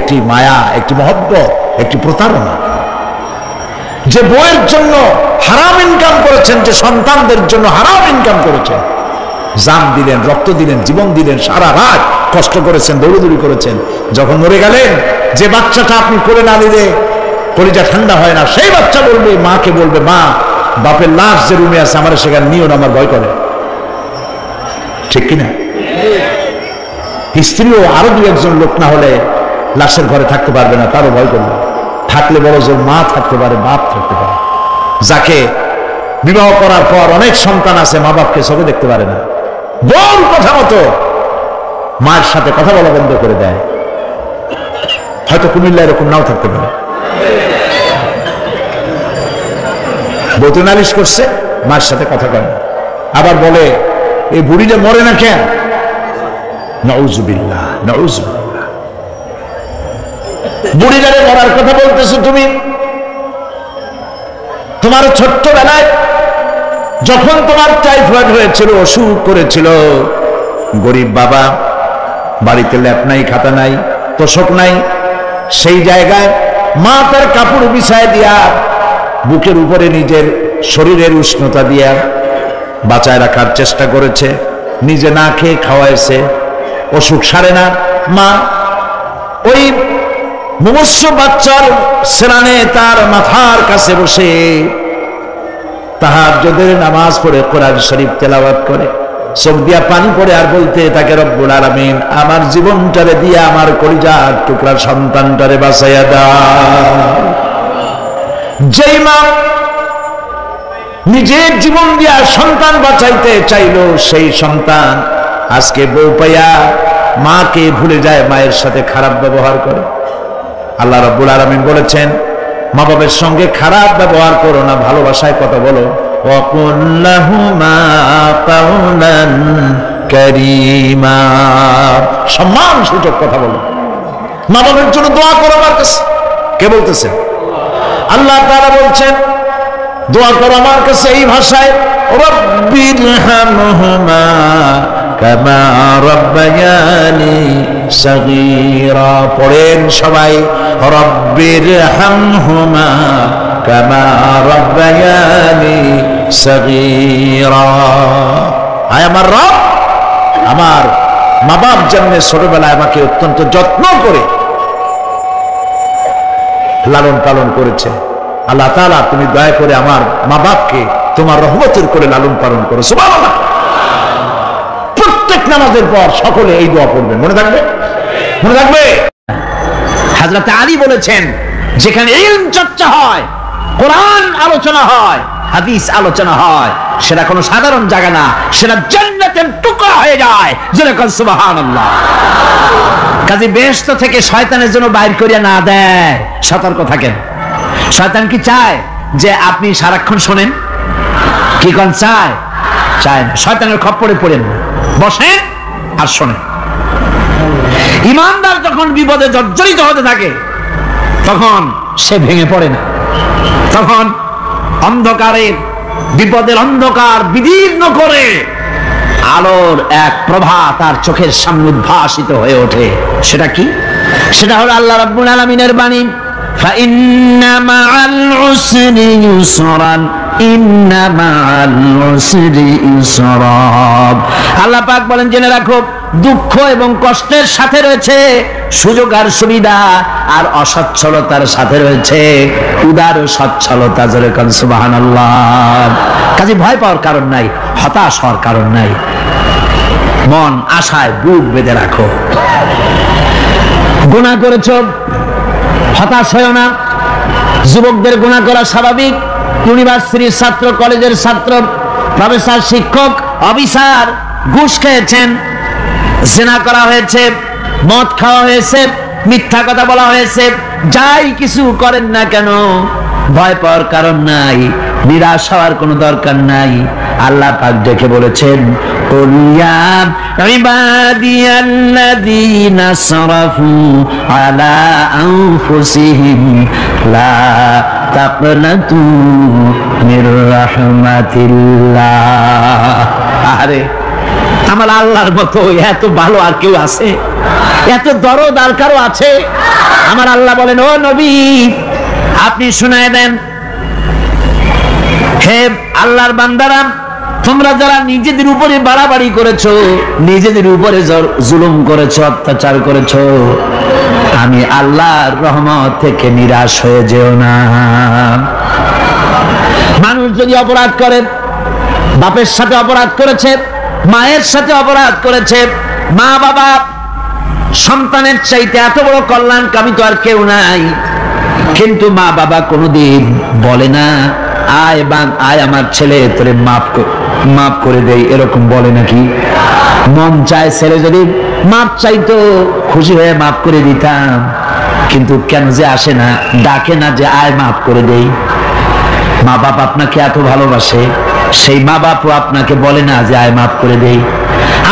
একটি মায়া, একটি মহব্বত, একটি প্রতারণা। যে বউয়ের জন্য হারাম ইনকাম করেছেন, যে সন্তানদের জন্য হারাম ইনকাম করেছেন, জান দিলেন, রক্ত দিলেন, জীবন দিলেন, সারা রাত কষ্ট করেছেন, দৌড়দৌড়ি করেছেন, যখন মরে গেলেন, যে বাচ্চাটা আপনি করে না দিলে কলিজা ঠান্ডা হয় না, সেই বাচ্চা বলবে, মাকে বলবে, মা বাপের লাশ যে রুমে আছে আমার সেখানে নিও না, আমার ভয় করে। ঠিক কিনা? স্ত্রীও আরো দু একজন লোক না হলে লাশের ঘরে থাকতে পারবে না, তারও ভয় করবে। থাকলে বড় জোর মা থাকতে পারে, বাপ থাকতে পারে। যাকে বিবাহ করার পর অনেক সন্তান আছে, মা বাপকে চোখে দেখতে পারে না, বল কথা মতো মায়ের সাথে কথা বলা বন্ধ করে দেয়। হয়তো কুমিল্লা এরকম নাও থাকতে পারে। বউ তো নালিশ করছে, মায়ের সাথে কথা কয় না, আবার বলে এই বুড়িটা মরে না কেন? নাউজুবিল্লাহ, নাউজুবিল্লাহ। বুড়িটারে মরার কথা বলতেছো তুমি? তোমার ছোট্টবেলায় যখন তোমার টাইফয়েড হয়েছিল, অসুখ করেছিল, গরিব বাবা, বাড়িতে ল্যাপ নাই, খাতা নাই, তোষক নাই, সেই জায়গায় মা তার কাপড় বিছায় দিয়া বুকের উপরে নিজের শরীরের উষ্ণতা দিয়া বাঁচায় রাখার চেষ্টা করেছে, নিজে না খেয়ে খাওয়াইছে, অসুখ সারে না। মা ওই মুমূর্ষু বাচ্চার সেরানে তার মাথার কাছে বসে তাহাজ্জুদের নামাজ পড়ে কোরআন শরীফ তেলাওয়াত করে, চোখ দিয়া পানি পড়ে, আর বলতে তাকে, রব্বুল আলামিন আমার জীবনটারে দিয়া আমার কলিজার টুকরা সন্তানটারে বাঁচাইয়া দাও। যেই মা নিজের জীবন দিয়া সন্তান বাঁচাইতে চাইলো, সেই সন্তান আজকে বউ পাইয়া মাকে ভুলে যায়, মায়ের সাথে খারাপ ব্যবহার করে। আল্লাহ রাব্বুল আলামিন বলেছেন, মা বাবার সঙ্গে খারাপ ব্যবহার করো না, ভালোবাসায় কথা বলো। ওয়াকুল লাহুমা কাওলান কারীমা, সম্মানসূচক কথা বলো। মা বাবার জন্য দোয়া করো আমার কাছে। কে বলতেছে? আল্লাহ তাআলা বলছেন দোয়া করো আমার কাছে এই ভাষায়, রব্বিরহামহুমা কামা রাব্বায়ানি সাগীরা। পড়েন সবাই, রব্বিরহামহুমা কামা রাব্বায়ানি সাগীরা। আয় আমার রব, আমার মা বাপ যেমন ছোটবেলায় আমাকে অত্যন্ত যত্ন করে লালন পালন করেছে, আল্লাহ তাআলা তুমি দয়া করে আমার মা বাপকে তোমার রহমতের করে লালন পালন করো। সুবহানাল্লাহ। প্রত্যেক নামাজের পর সকলে এই দোয়া পড়বেন, মনে থাকবে? মনে থাকবে? হযরত আলী বলেছেন, যেখানে ইলম চর্চা হয়, কোরআন আলোচনা হয়, হাদিস আলোচনা হয়, সেটা কোনো সাধারণ জায়গা না, সেটা জান্নাতের টুকরা হয়ে যায়। যেরকম সুবহানাল্লাহ। কাজে বেহেশত থেকে শয়তানের জন্য বাইর করিয়া না দেয়, সতর্ক থাকেন। শয়তান কি চায় যে আপনি সারাক্ষণ শোনেন? কি কোন চায়? চায় না। শয়তানের খপ্পরে পড়েন না, বসেন আর শোনেন। ইমানদার যখন বিপদে জর্জরিত হতে থাকে তখন সে ভেঙে পড়ে না, তখন অন্ধকারের বিপদের অন্ধকার বিদীর্ণ করে আলোর এক প্রভা তার চোখের সামনে উদ্ভাসিত হয়ে ওঠে। সেটা কি? সেটা হলো আল্লাহ রাব্বুল আলামিনের বাণী, ফাইন্না মাআল উসরি ইউসরান, ইন্না মাআল উসরি ইউসরা। আল্লাহ পাক বলেন, জেনে রাখো, দুঃখ এবং কষ্টের সাথে রয়েছে সুযোগ আর সুবিধা, আর অসচ্ছলতার সাথে রয়েছে উদার সচ্ছলতা। যেরকম সুবহানাল্লাহ। কাজে ভয় পাওয়ার কারণ নাই, হতাশ হওয়ার কারণ নাই, মন আশায় বুক বেঁধে রাখো। গুনাহ করেছো, হতাশ হয়ো না। যুবকদের গুনাহ করা স্বাভাবিক। ইউনিভার্সিটির ছাত্র, কলেজের ছাত্র, প্রফেসর, শিক্ষক, অফিসার ঘুষ খেয়েছেন, জিনা করা হয়েছে, মদ খাওয়া হয়েছে, মিথ্যা কথা বলা হয়েছে, যাই কিছু করেন না কেন ভয় পাওয়ার কারণ নাই, নিরাশ হওয়ার কোনো দরকার নাই। আল্লাহ পাক ডেকে বলেছেন, কুল ইয়া ইবাদিয়াল্লাযীনা আসরাফু আলা আনফুসিহিম লা তাকনাতু মির রাহমাতিল্লাহ। আরে আমার আল্লাহর মতো এত ভালো আর কেউ আছে? এত দরদ আর কারো আছে? আমার আল্লাহ বলেন, ও নবী আপনি শুনায় দেন, হে আল্লাহর বান্দারা, তোমরা যারা নিজেদের উপরে বাড়াবাড়ি করেছো, নিজেদের উপরে জুলুম করেছো, অত্যাচার করেছো, আমি আল্লাহর রহমত থেকে নিরাশ হয়ে যেও না। মানুষ যদি অপরাধ করে, বাপের সাথে অপরাধ করেছে, মায়ের সাথে অপরাধ করেছে, মা বাবা সন্তানের চাইতে এত বড় কল্যাণকামী তো আর কেউ নাই, কিন্তু মা বাবা কোনোদিন বলে না আয় আয় আমার ছেলে তোরে মাফ করে দেই, এরকম বলে নাকি? মন চায় ছেলে যদি মাফ চাইতো, খুশি হয়ে মাফ করে দিতাম, কিন্তু কেন যে আসে না, ডাকে না যে আয় মাফ করে দেই। মা বাপ আপনাকে এত ভালোবাসে, সেই মা বাপও আপনাকে বলে না যে আয় মাফ করে দেই।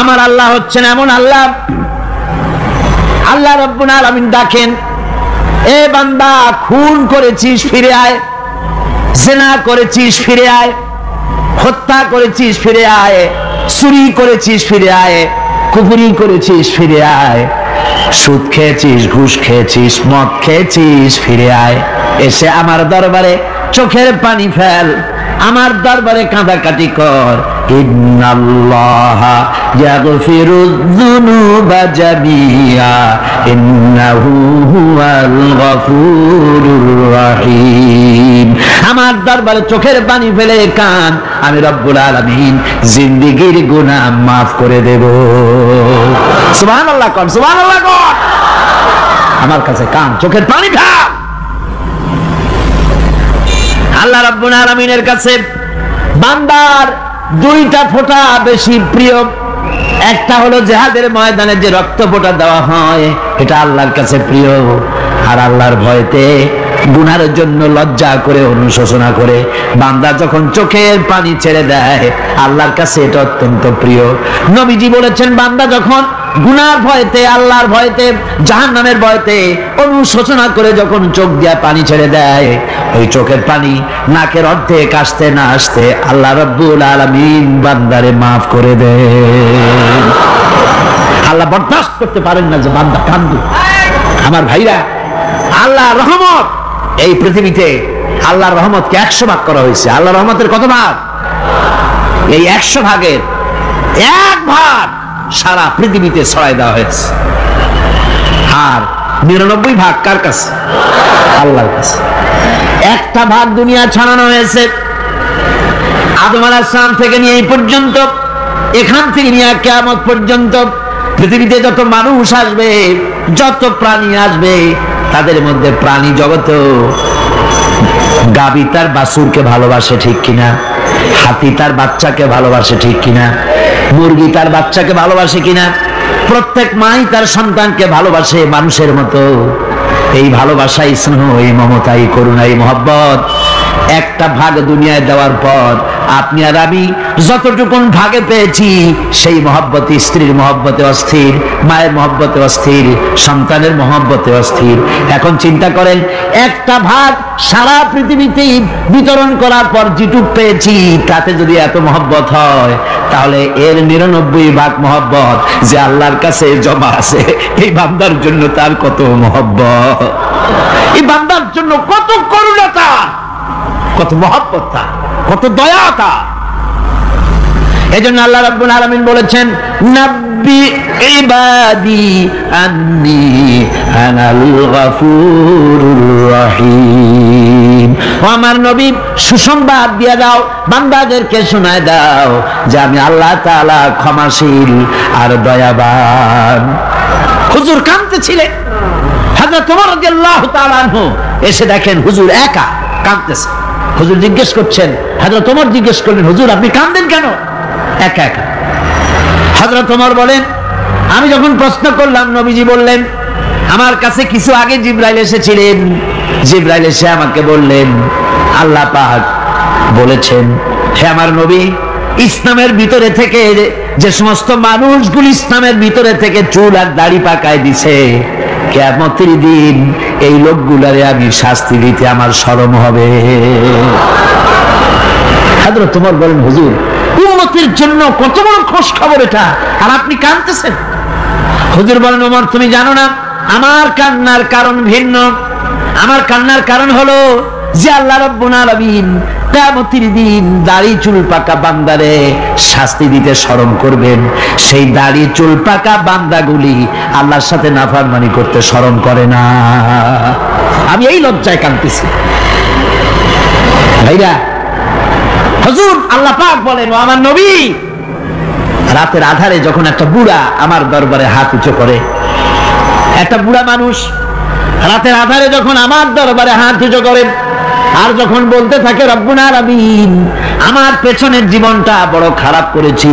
আমার আল্লাহ হচ্ছেন এমন আল্লাহ, আল্লাহ রাব্বুল আলামিন ডাকেন, এ বান্দা খুন করেছিস ফিরে আয়, জিনা করেছিস ফিরে আয়, হত্যা করেছিস ফিরে আয়, চুরি করেছিস ফিরে আয়, কুফরি করেছিস ফিরে আয়, সুদ খেয়েছিস, ঘুষ খেয়েছিস, মদ খেয়েছিস ফিরে আয়, এসে আমার দরবারে চোখের পানি ফেল, আমার দরবারে কাঁদাকাটি কর। ইন্নাল্লাহা ইয়াগফিরুয যুনুবা জামিআ ইন্নাহু হুয়াল গফুরুর রহিম। আমার দরবারে চোখের পানি ফেলে কান, আমি রব্বুল আলামিন জিন্দেগীর গুনাহ মাফ করে দেব। সুবহানাল্লাহ কোন, সুবহানাল্লাহ কোন। আমার কাছে কান, চোখের পানি ফেল। আল্লাহ রাব্বুল আলামিনের কাছে বান্দার দুইটা ফোঁটা বেশি প্রিয়। একটা হলো জিহাদের ময়দানে যে রক্ত ফোঁটা দেওয়া হয়, এটা আল্লাহর কাছে প্রিয়। আর আল্লাহর ভয়তে গুনার জন্য লজ্জা করে, অনুশোচনা করে বান্দা যখন চোখের পানি ছেড়ে দেয়, আল্লাহর কাছে এটা অত্যন্ত প্রিয়। নবীজি বলেছেন, বান্দা যখন গুনার ভয়তে, আল্লাহর ভয়তে, জাহান্নামের ভয়তে অনুশোচনা করে যখন চোখ দিয়ে পানি ছেড়ে দেয়, ওই চোখের পানি নাকের অর্ধেক আসতে না আসতে আল্লাহ রাব্বুল আলামিন বান্দারে মাফ করে দেন। আল্লাহ বরদাস্ত করতে পারেন না যে বান্দা কান্দে। আমার ভাইরা, আল্লাহ রহমত, এই পৃথিবীতে আল্লাহর রহমতকে 100 ভাগ করা হয়েছে। আল্লাহর রহমতের কত ভাগ? এই 100 ভাগের 1 ভাগ সারা পৃথিবীতে ছড়াই দেওয়া হয়েছে। আর 99 ভাগ কার কাছে? আল্লাহর কাছে। একটা ভাগ দুনিয়া ছড়ানো হয়েছে আদম আলাইহিস সালাম থেকে নিয়ে এই পর্যন্ত, এখান থেকে নিয়ে কিয়ামত পর্যন্ত পৃথিবীতে যত মানুষ আসবে, যত প্রাণী আসবে, তাদের মধ্যে প্রাণী জগতেও গাভী তার বাছুরকে ভালোবাসে ঠিক কিনা, হাতি তার বাচ্চাকে ভালোবাসে ঠিক কিনা, মুরগি তার বাচ্চাকে ভালোবাসে কিনা, প্রত্যেক মাই তার সন্তানকে ভালোবাসে মানুষের মতো। এই ভালোবাসা, স্নেহ, এই মমতা, এই করুণা, এই মহব্বত একটা ভাগ দুনিয়ায় দেওয়ার পর আপনি আর আমি যতটুকুন ভাগে পেয়েছি, সেই মহব্বতে, স্ত্রীর মহব্বতে অস্থির, মায়ের মহব্বতে অস্থির, সন্তানের মহব্বতে অস্থির। এখন চিন্তা করেন, একটা ভাগ সারা পৃথিবীতেই বিতরণ করার পর যেটুক পেয়েছি, তাতে যদি এত মহব্বত হয়, তাহলে এর 99 ভাগ মহব্বত যে আল্লাহর কাছে জমা আছে, এই বান্দার জন্য তার কত মহব্বত, এই বান্দার জন্য কত করুণা, কত মহব্বত, কত দয়া। এজন্য আল্লাহ রাব্বুল আলামিন বলেছেন, নাব্বি ইবাদি আন্নী আনাল গফুরুর রহিম। ও আমার নবী, সুসংবাদ দিয়ে দাও, বান্দাদেরকে শোনায় দাও যে আমি আল্লাহ তাআলা ক্ষমাশীল আর দয়াবান। হুজুর কাঁদতেছিলেন, হযরত ওমর রাদিয়াল্লাহু তাআলা আনহু এসে দেখেন হুজুর একা কাঁদতেছে। হুজুর জিজ্ঞেস করছেন, হযরত ওমর জিজ্ঞেস করলেন, হুজুর আপনি কাঁদেন কেন একা একা? হযরত ওমর বলেন, আমি যখন প্রশ্ন করলাম, নবীজি বললেন, আমার কাছে কিছু আগে জিবরাইল এসেছিলেন। জিবরাইল এসে আমাকে বললেন, আল্লাহ পাক বলেছেন, হে আমার নবী, ইসলামের ভিতরে থেকে যে সমস্ত মানুষগুলি ইসলামের ভিতরে থেকে চুল আর দাড়ি পাকায় দিছে, কিয়ামতের দিন এই লোকগুলারে আমি শাস্তি দিতে আমার শরম হবে। হযরত ওমর বলেন, হুজুর উম্মতের জন্য কত বড় খোঁজ খবর এটা, আর আপনি কাঁদতেছেন। হুজুর বলেন, ওমর তুমি জানো না আমার কান্নার কারণ ভিন্ন। আমার কান্নার কারণ হলো যে আল্লাহ রাব্বুল আলামিন কিয়ামতের দিন দাড়ি চুল পাকা বান্দারে শাস্তি দিতে স্মরণ করবেন। সেই দাড়ি চুল পাকা বান্দাগুলি আল্লাহর সাথে নাফরমানি করতে স্মরণ করে না। আমি এই লজ্জায় কাঁদতেছি। ভাইরা, হুজুর আল্লাহ পাক বলেন, ও আমার নবী, রাতের আধারে যখন একটা বুড়া আমার দরবারে হাত উঁচু করে, একটা বুড়া মানুষ রাতের আধারে যখন আমার দরবারে হাত উঁচু করে আর যখন বলতে থাকে, রব্বুল আলামিন আমার পেছনের জীবনটা বড় খারাপ করেছি,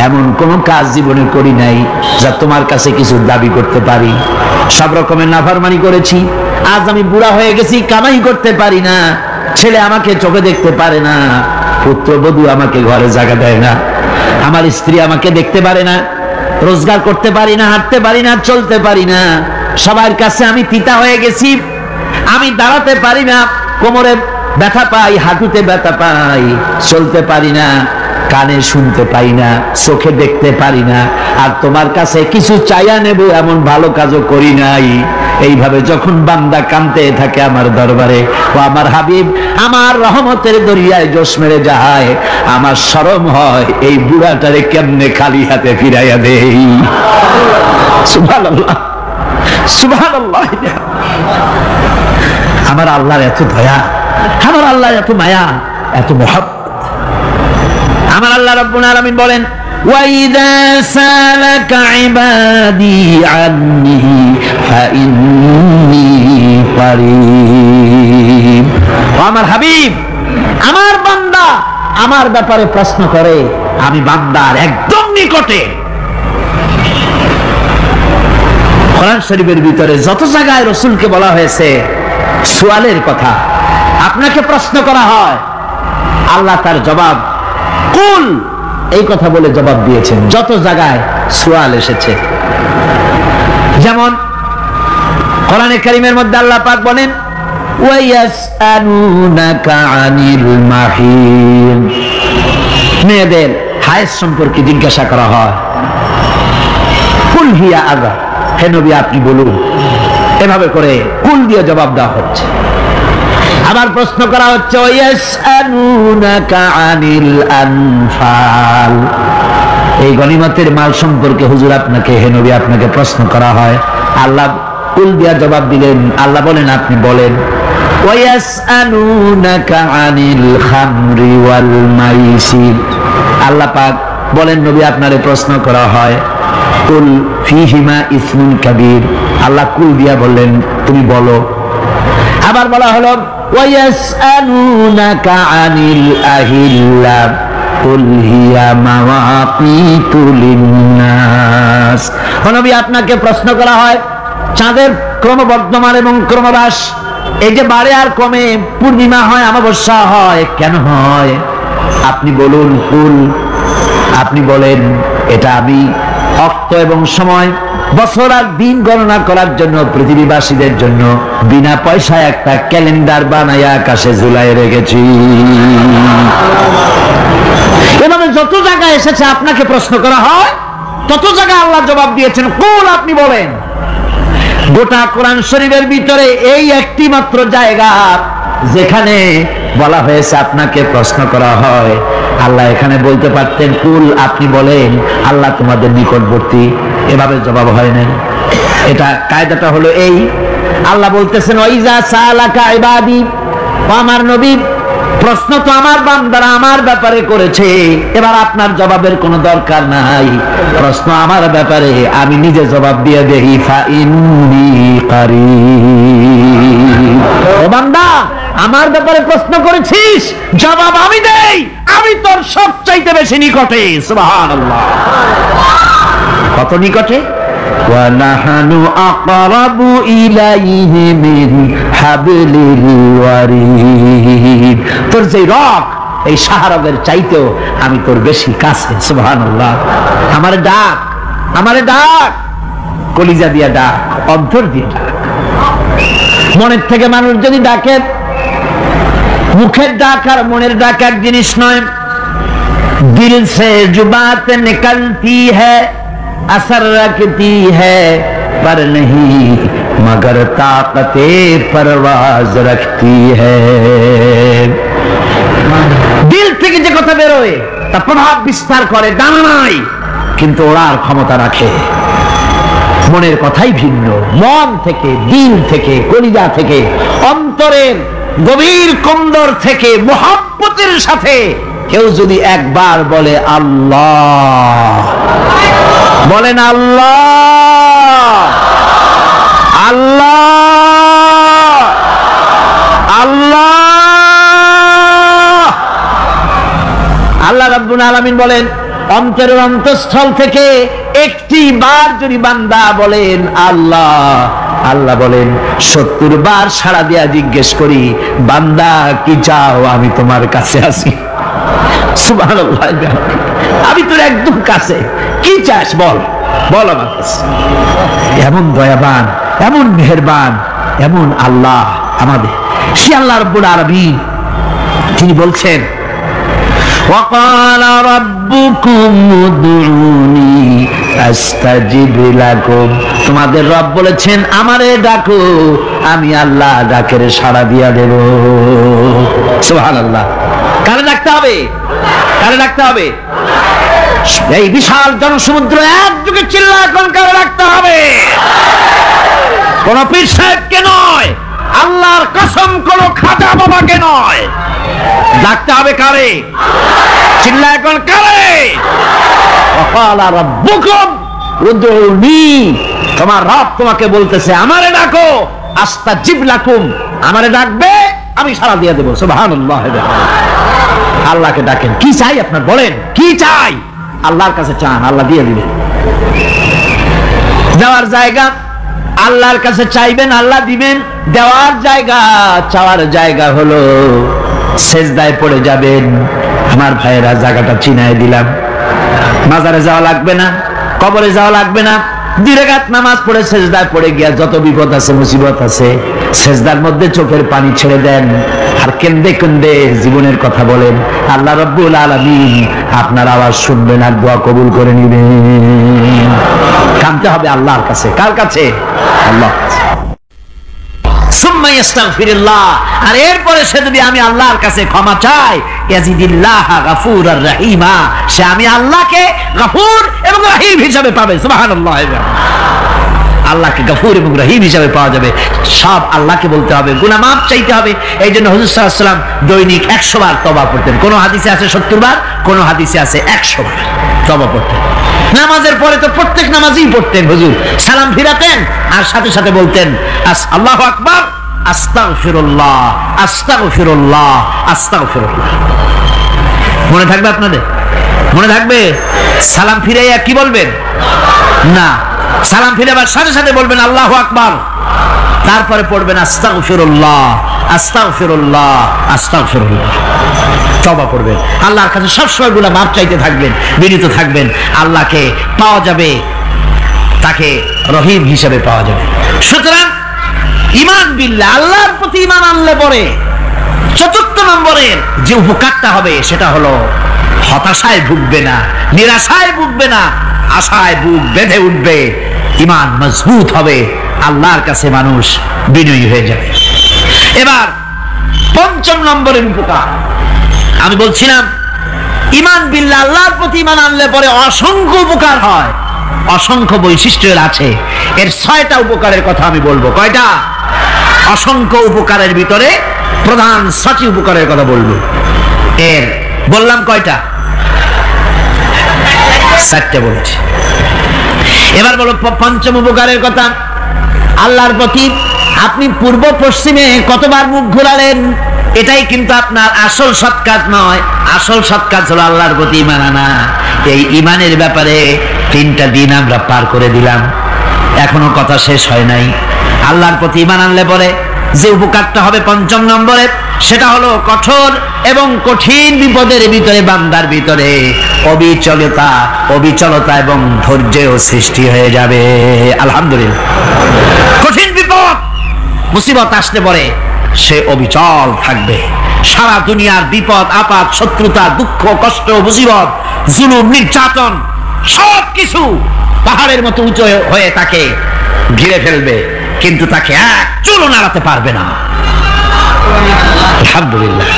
এমন কোন কাজ জীবনে করি নাই যা তোমার কাছে কিছু দাবি করতে পারি, সব রকমের নাফরমানি করেছি, আজ আমি বুড়া হয়ে গেছি, কামাই করতে পারি না, ছেলে আমাকে চোখে দেখতে পারে না, পুত্রবধূ আমাকে ঘরে জায়গা দেয় না, আমার স্ত্রী আমাকে দেখতে পারে না, রোজগার করতে পারি না, হাঁটতে পারি না, চলতে পারি না, সবার কাছে আমি পিতা হয়ে গেছি, আমি দাঁড়াতে পারি না, কোমরে ব্যথা পাই, হাঁটুতে ব্যথা পাই, চলতে পারি না, কানে শুনতে পাই না, চোখে দেখতে পারি না, আর তোমার কাছে কিছু চাইয়া নেব এমন ভালো কাজও করি নাই। এইভাবে যখন বান্দা কাঁদতে থাকে আমার দরবারে, ও আমার হাবিব আমার রহমতের দরিয়ায় জোশ মেরে যায়, আমার শরম হয় এই বুড়াটারে কেমনে খালি হাতে ফিরাইয়া দেই। সুবহানাল্লাহ, সুবহানাল্লাহ। আমার আল্লাহর এত দয়া, আমার আল্লাহর এত মায়া, এত মহব্বত। আমার আল্লাহ রাব্বুল আলামিন বলেন, وَإِذَا سَأَلَكَ عِبَادِي عَنِّي فَإِنِّي قَرِيبٌ। আমার হাবিব, আমার বান্দা আমার ব্যাপারে প্রশ্ন করে, আমি বান্দার একদম নিকটে। কোরআন শরীফের ভিতরে যত জায়গায় রাসূলকে বলা হয়েছে সুয়ালের কথা, আপনাকে প্রশ্ন করা হয়, আল্লাহ তার জবাব কুল এই কথা বলে জবাব দিয়েছেন। যত জায়গায় সুয়াল এসেছে, যেমন কোরআনে কারীমের মধ্যে আল্লাহ পাক বলেন, ওয়ায়াসআলুনাকা আনিল মাহিদ, মেয়েদের হায়েজ সম্পর্কে জিজ্ঞাসা করা হয়, কুল হিয়া আযা, হে নবী আপনি বলুন। এভাবে করে কুল দিয়ে জবাব দেওয়া হচ্ছে। আবার প্রশ্ন করা হচ্ছে, ওয়ায়াসআলুনাকা আনিল আনফাল, এই গনিমতের মাল সম্পর্কে হুজুর আপনাকে, হে নবী আপনাকে প্রশ্ন করা হয়। আল্লাহ কুল দিয়া জবাব দিলেন, আল্লাহ বলেন আপনি বলেন। ওয়ায়াসআলুনাকা আনিল খামরি ওয়াল মাইসির, আল্লাহ পাক বলেন নবী আপনারে প্রশ্ন করা হয়, কুল ফীহিমা ইসমুন কাবীর, আল্লাহ কুল দিয়া বললেন তুমি বলো। আবার বলা হলো, ওয়ায়াসআলুনাকা আনিল আহিল্লা কুল হিয়া মাওয়াকিতু লিন্নাস, নবী আপনাকে প্রশ্ন করা হয় চাঁদের ক্রমবর্ধমান এবং ক্রমহ্রাস, এই যে বাড়ে আর কমে, পূর্ণিমা হয় অমাবস্যা হয়, কেন হয় আপনি বলুন। কুল, আপনি বলেন এটা আমি অক্ত এবং সময়, বছর আর দিন গণনা করার জন্য পৃথিবীবাসীদের জন্য বিনা পয়সায় একটা ক্যালেন্ডার বানাইয়া আকাশে ঝুলাই রেখেছি। এভাবে যত জায়গায় এসেছে আপনাকে প্রশ্ন করা হয়, তত জায়গায় আল্লাহ জবাব দিয়েছেন কুল আপনি বলেন। গোটা কোরআন শরীফের ভিতরে এই একটি মাত্র জায়গা যেখানে বলা হয়েছে আপনাকে প্রশ্ন করা হয়, আল্লাহ এখানে বলতে পারতেন কুল আপনি বলেন, আল্লাহ তোমাদের নিকটবর্তী, এভাবে জবাব হয় না। এটা কায়দাটা হলো এই, আল্লাহ বলতেছেন ওয়াইজা সালাকা ইবাদি, আমার নবী প্রশ্ন তো আমার বান্দারা আমার ব্যাপারে করেছে, এবার আপনার জবাবের কোনো দরকার নাই, প্রশ্ন আমার ব্যাপারে আমি নিজে জবাব দিয়ে দেই, ফাইন্নী কারীব। ও বান্দা আমার ব্যাপারে প্রশ্ন করেছিস, জবাব আমি দেই, আমি তোর সবচাইতে বেশি নিকটে। সুবহানাল্লাহ, কত নিকটে? ওয়া নাহানু আকরাবু ইলাইহি মিন হাবলিল ওয়ারিদ, তোর যে রগ এই শাহরগের চাইতেও আমি তোর বেশি কাছে। সুবহানাল্লাহ, আমারে ডাক, আমারে ডাক, কলিজা দিয়া ডাক, অন্তর দিয়ে ডাক। মনের থেকে মানুষ যদি ডাকে, মুখের ডাক আর মনের ডাক এক জিনিস নয়। दिल से जो बात निकलती है असर रखती है पर नहीं मगर ताकते परवाज रखती है। दिल থেকে যে কথা বের হয় তা প্রভাব বিস্তার করে, ডানা নাই কিন্তু ওড়ার ক্ষমতা রাখে। মনের কথাই ভিন্ন, মন থেকে, দিল থেকে, কলিজা থেকে, অন্তরের গভীর কন্দর থেকে মুহাব্বতের সাথে কেউ যদি একবার বলে আল্লাহ, বলেন আল্লাহ আল্লাহ আল্লাহ। আল্লাহ রাব্বুল আলামিন বলেন অন্তরের অন্তঃস্থল থেকে একটি বার যদি বান্দা বলেন আল্লাহ, আল্লাহ বলেন 70 বার সাড়া দিয়া জিজ্ঞেস করি বান্দা কি চাও, আমি তোমার কাছে আছি। সুবহানাল্লাহ, আমি তোর একদম কাছে, কি চাস বল, বল আমার কাছে। এমন দয়াবান, এমন মেহেরবান, এমন আল্লাহ আমাদের। সে আল্লাহ রাব্বুল আলামিন তিনি বলছেন وقال ربكم ادعوني استجب لكم, তোমাদের রব বলেছেন আমারে ডাকো, আমি আল্লাহ ডাকের সাড়া দিয়া দেব। সুবহানাল্লাহ। কারে ডাকতে হবে? কারে ডাকতে হবে? এই বিশাল জনসমুদ্র একযোগে চিল্লায় কোন কারে ডাকতে হবে? কোন পীর সাহেবকে নয়, আল্লাহর কসম কোন খাজা বাবাকে নয়, ডাকতে হবে কারে? চিল্লায় কোন কারে? ওয়াকালা রাব্বুকুম উদউনি, তোমার রব তোমাকে বলতেছে আমারে ডাকো, আস্তাজিব লাকুম, আমারে ডাকবে আমি সাড়া দিয়ে দেব। সুবহানাল্লাহ। আল্লাহকে ডাকেন, কি চাই আপনার বলেন, কি চাই? আল্লাহর কাছে চান, আল্লাহ দিয়ে দিবেন। যাওয়ার জায়গা আল্লাহর কাছে চাইবেন, আল্লাহ দিবেন। দেওয়ার জায়গা, চাওয়ার জায়গা হলো সেজদায় পড়ে যাবেন। আমার ভাইয়েরা জায়গাটা চিনায় দিলাম। মাজারে যাওয়া লাগবে না, কবরে যাওয়া লাগবে না, 2 রাকাত নামাজ পড়ে সেজদায় পড়ে গিয়া যত বিপদ আছে, মুসিবত আছে, সেজদার মধ্যে চোখের পানি ছেড়ে দেন আর কেন্দে কেন্দে জীবনের কথা বলেন। আল্লাহ রাব্বুল আলামিন আপনার আওয়াজ শুনবেন আর দোয়া কবুল করে নিবেন। কাঁদতে হবে আল্লাহর কাছে। কার কাছে? আল্লাহর কাছে। সুম্মা ইস্তাগফিরুল্লাহ, আর এরপরে সে যদি আমি আল্লাহর কাছে ক্ষমা চাই, ইয়াজিদিল্লাহ গাফুরার রহিমা, সে আমি আল্লাহকে গফুর এবং রহিম হিসাবে পাবে। সুবহানাল্লাহ। আল্লাহকে গফুর এবং রহিম হিসাবে পাওয়া যাবে। সব আল্লাহকে বলতে হবে, গুনাহ মাফ চাইতে হবে। এই জন্য হুজুর সাল্লাল্লাহু আলাইহি ওয়াসাল্লাম দৈনিক 100 বার তওবা করতেন। কোন হাদিসে আছে 70 বার, কোন হাদিসে আছে 100 বার তওবা করতেন। নামাজের পরে তো প্রত্যেক নামাজই পড়তেন হুজুর, সালাম ফিরাতেন আর সাথে সাথে বলতেন আল্লাহু আকবার, আস্তাগফিরুল্লাহ, আস্তাগফিরুল্লাহ, আস্তাগফিরুল্লাহ। মনে থাকবে আপনাদের? মনে থাকবে? সালাম ফিরাইয়া কি বলবেন? না, সালাম ফিরাবার সাথে সাথে বলবেন আল্লাহু আকবার, তারপরে পড়বেন আস্তাগফিরুল্লাহ, আস্তাগফিরুল্লাহ, আস্তাগফিরুল্লাহ। তওবা করবেন, আল্লাহর কাছে সবসময় গুনাহ মাফ চাইতে থাকবেন, বিনীত থাকবেন। আল্লাহকে পাওয়া যাবে, তাকে রহিম হিসেবে পাওয়া যাবে। সুতরাং ঈমান বিল্লাহ, আল্লাহর প্রতি ঈমান আনলে পরে 4 নম্বরের যে উপকারটা হবে সেটা হলো হতাশায় ভুগবে না, নিরাশায় ভুগবে না, আশায় বুক বেঁধে উঠবে, ঈমান মজবুত হবে, আল্লাহর কাছে মানুষ বিনয়ী হয়ে যাবে। এবার 5 নম্বরের উপকার আমি বলছিলাম, ঈমান বিল্লাহ, আল্লাহর প্রতি ঈমান আনলে পরে অসংখ্য উপকার হয়, অসংখ্য বৈশিষ্ট্য আছে। এর 6টা উপকারের কথা আমি বলবো। কয়টা? অসংখ্য উপকারের ভিতরে প্রধান 6টি উপকারের কথা বলবো। এর বললাম কয়টা? 4টে বলছি। এবার বলো 5ম উপকারের কথা। আল্লাহর প্রতি আপনি পূর্ব পশ্চিমে কতবার মুখ ঘোরালেন, এটাই কিন্তু আপনার আসল সৎ কাজ নয়। আসল সৎ কাজ হলো আল্লাহর প্রতি ঈমান আনা। এই ঈমানের ব্যাপারে 3টা দিন আমরা পার করে দিলাম, এখনো কথা শেষ হয় নাই। আল্লাহর প্রতি ঈমান আনলে পরে যে উপকারটা হবে 5 নম্বরে, সেটা হলো কঠোর এবং কঠিন বিপদের ভিতরে বান্দার ভিতরে অবিচলতা এবং ধৈর্যের সৃষ্টি হয়ে যাবে। আলহামদুলিল্লাহ। কঠিন বিপদ মুসিবত আসলে পরে সে অবিচল থাকবে, সারা দুনিয়ার বিপদ আপদ, শত্রুতা, দুঃখ, কষ্ট, মুসিবত, জুলুম, নির্যাতন সবকিছু পাহাড়ের মতো উঁচু হয়ে তাকে ঘিরে ফেলবে, কিন্তু তাকে এক চুলও নাড়াতে পারবে না। আলহামদুলিল্লাহ।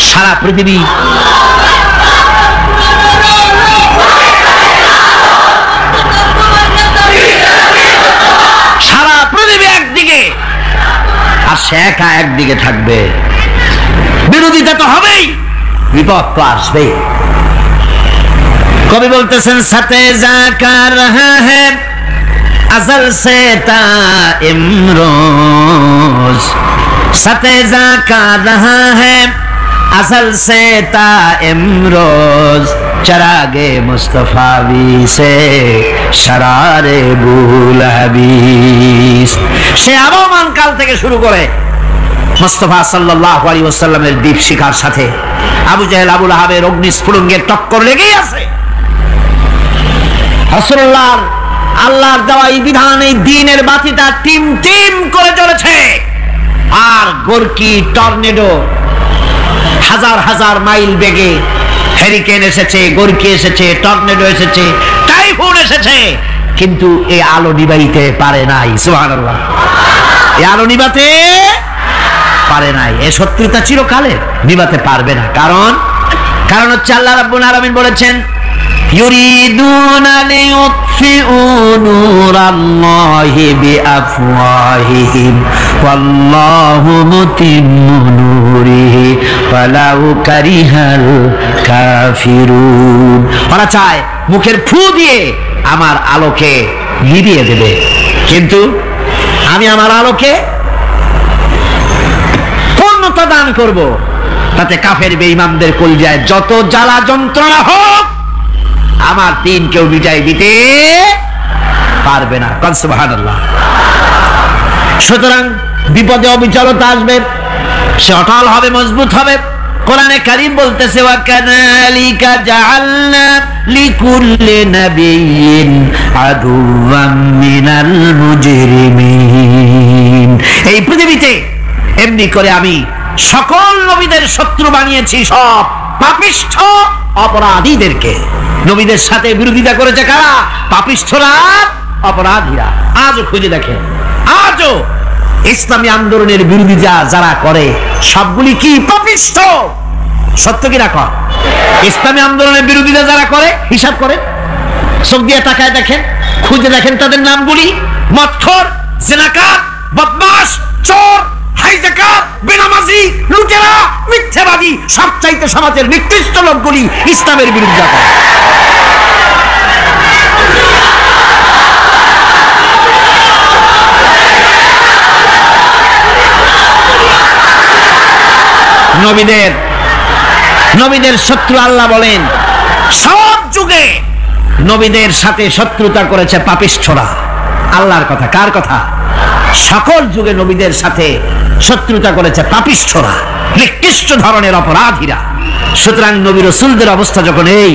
সারা পৃথিবী একদিকে আর সে একা একদিকে থাকবে। বিরোধিতা তো হবেই, বিপদ তো আসবেই। কবি বলতেছেন সাথে জাকা রহা হ্যায় अज़ल से ता इमरोज, साथे जाका रहा है अज़ल से ता इमरोज, चरागे मुस्तफावी से शरारे बुलहबीस। সে আবহমান কাল থেকে শুরু করে মুস্তাফা সাল্লাল্লাহু আলাইহি ওয়াসাল্লামের দীপ শিখার সাথে আবু জাহেল, আবু লাহাবের অগ্নিস্ফুলিঙ্গের টক্কর লেগেই আছে। রাসূলুল্লাহর আল্লাহর দেওয়া এই বিধান, এই দ্বীনের বাতিটা টিম টিম করে চলেছে। আর গোরকি, টর্নেডো, হাজার হাজার মাইল বেগে হেরিকেন এসেছে, গোরকি এসেছে, টর্নেডো এসেছে, টাইফুন এসেছে, কিন্তু এই আলো নিবাইতে পারে নাই। সুবহানাল্লাহ। এই আলো নিবাতে পারে নাই। এই শত্রুতা চিরকালের, নিবাতে পারবে না। কারণ হচ্ছে আল্লাহ রাব্বুল আলামিন বলেছেন ইউরিদুনা লিয়ুতফিউ নূরাল্লাহি বিআফওয়াহিহিম ওয়াল্লাহু মুতিম্মু নূরিহি ওয়ালাউ কারিহাল কাফিরুন। ওরা চায় মুখের ফু দিয়ে আমার আলোকে নিভিয়ে দেবে, কিন্তু আমি আমার আলোকে পূর্ণতা দান করব। তাতে কাফের বেঈমানদের কলিজায় যত জ্বালা যন্ত্রণা হোক, আমার দ্বীন কেউ বিজয় দিতে পারবে না। সুবহানাল্লাহ। সুতরাং বিপদে অবিচলতা আসবে, সে অটল হবে, মজবুত হবে। কোরআনে কারীম বলতেছে ওয়া কাযালিকা জাআলনা লিকুল্লি নাবিয়্যিন আদুওয়াম মিনাল মুজরিমিন। এই পৃথিবীতে এমনি করে আমি সকল নবীদের শত্রু বানিয়েছি, সব পাপিষ্ঠ অপরাধীদেরকে। নবীদের সাথে বিরোধিতা করেছে কারা? পাপিষ্ঠরা, অপরাধীরা। আজও খুঁজে দেখেন, আজও ইসলামী আন্দোলনের বিরোধিতা যারা করে সবগুলি কি? পাপিষ্ঠ। সত্য কি না কর? ইসলামী আন্দোলনের বিরোধিতা যারা করে হিসাব করেন, চোখ দিয়ে তাকায় দেখেন, খুঁজে দেখেন তাদের নামগুলি। মদখোর, জিনাকার, বদমাশ, চোর, হাইজাকার, বেনামাজি, লুটেরা, মিথ্যাবাদী, সবচাইতে সমাজের নিকৃষ্ট লোকগুলি ইসলামের বিরুদ্ধে করে। নবীদের শত্রু আল্লাহ বলেন সব যুগে নবীদের সাথে শত্রুতা করেছে পাপিষ্ঠরা। আল্লাহর কথা। কার কথা? সকল যুগে নবীদের সাথে শত্রুতা করেছে পাপিষ্ঠরা, নিকৃষ্ট ধরনের অপরাধীরা। সুতরাং নবী রাসূলদের অবস্থা যখন এই,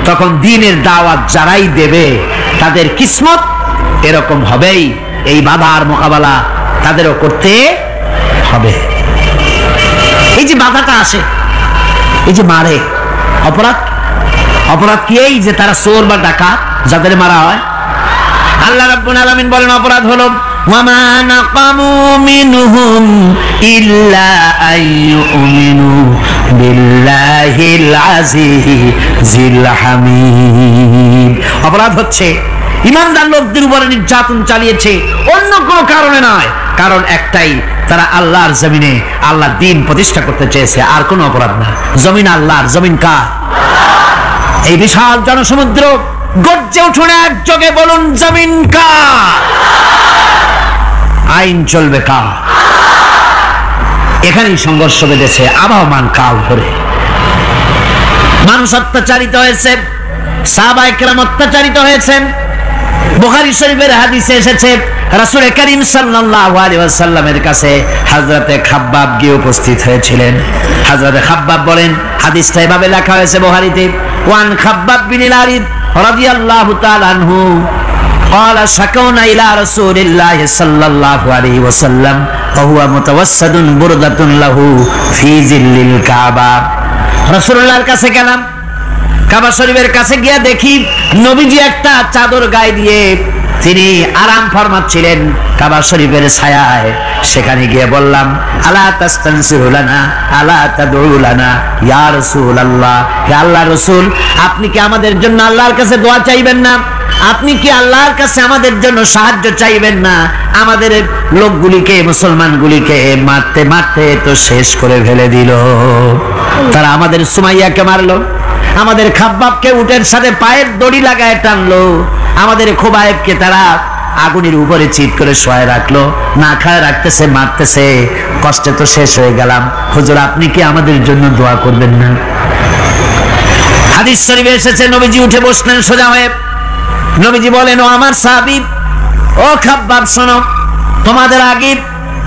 তখন দ্বীনের দাওয়াত যারাই দেবে তাদের কিসমত এরকম হবেই। এই বাধার মোকাবেলা তাদেরও করতে হবে। এই যে বাধাটা আসে, এই যে মারে, অপরাধ কি? এই যে তারা চোর বা ডাকাত যাদের মারা হয়। আল্লাহ রাব্বুল আলামিন বলেন অপরাধ হলো ওয়ামা নাকামু মিনহুম ইল্লা আইয়ুমিনু বিল্লাহিল আজিজিল হামিদ। অপরাধ হচ্ছে ঈমানদার লোকদের উপরে নির্যাতন চালিয়েছে, অন্য কোনো কারণে নয়। কারণ একটাই, তারা আল্লাহর জমিনে আল্লাহর দ্বীন প্রতিষ্ঠা করতে চেয়েছে, আর কোনো অপরাধ না। জমিন আল্লাহর, জমিন কার? এই বিশাল জনসমুদ্র গর্জে উঠুন একযোগে, বলুন জমিন কার? আইন চলবে কার? এখানেই সংঘর্ষ বেঁধেছে আবহমান কাল ধরে। মানুষ অত্যাচারিত হয়েছে, সাহাবায়ে কেরাম অত্যাচারিত হয়েছেন। বুখারী শরীফের হাদিসে এসেছে রাসূল করিম সাল্লাল্লাহু আলাইহি ওয়াসাল্লামের কাছে হযরতে খাব্বাব গিয়ে উপস্থিত হয়েছিলেন। হযরতে খাব্বাব বলেন, হাদিসটা এভাবে লেখা হয়েছে বুখারীতে, ওয়ান খাব্বাব বিন আল-আরিদ রাদিয়াল্লাহু তাআলা আনহু قال شكونا إلى رسول الله صلى الله عليه وسلم وهو متوسد بردة له في ظل الكعبة রাসূলুল্লাহর কাছে গেলাম, কাবা শরীফের কাছে গিয়ে দেখি নবীজি একটা চাদর গায়ে দিয়ে তিনি আরাম ফরমাচ্ছিলেন কাবা শরীফের ছায়ায়। সেখানে গিয়ে বললাম, আলা তাস্তানসিরু লানা আলা তাদউ লানা ইয়া রাসূলুল্লাহ, হে আল্লাহর রাসূল, আপনি কি আমাদের জন্য আল্লাহর কাছে দোয়া চাইবেন না? আপনি কি আল্লাহর কাছে আমাদের জন্য সাহায্য চাইবেন না? আমাদের লোকগুলিকে, মুসলমানগুলিকে মারতে মারতে তো শেষ করে ফেলে দিল। তারা আমাদের সুমাইয়াকে মারলো, আমাদের খাব্বাবকে উটের সাথে পায়ের দড়ি লাগায় টানলো, আমাদের খোবায়েবকে তারা আগুনের উপরে চিৎ করে শোয়ায় রাখলো, না খায় রাখতেছে, মারতেছে, কষ্টে তো শেষ হয়ে গেলাম। হুজুর, আপনি কি আমাদের জন্য দোয়া করবেন না? হাদিস শরীফে এসেছে, নবীজি উঠে বসলেন সোজা হয়ে। নবীজি বলেন, ও আমার সাহাবী, ও খাব্বাব, শোনো, তোমাদের আগে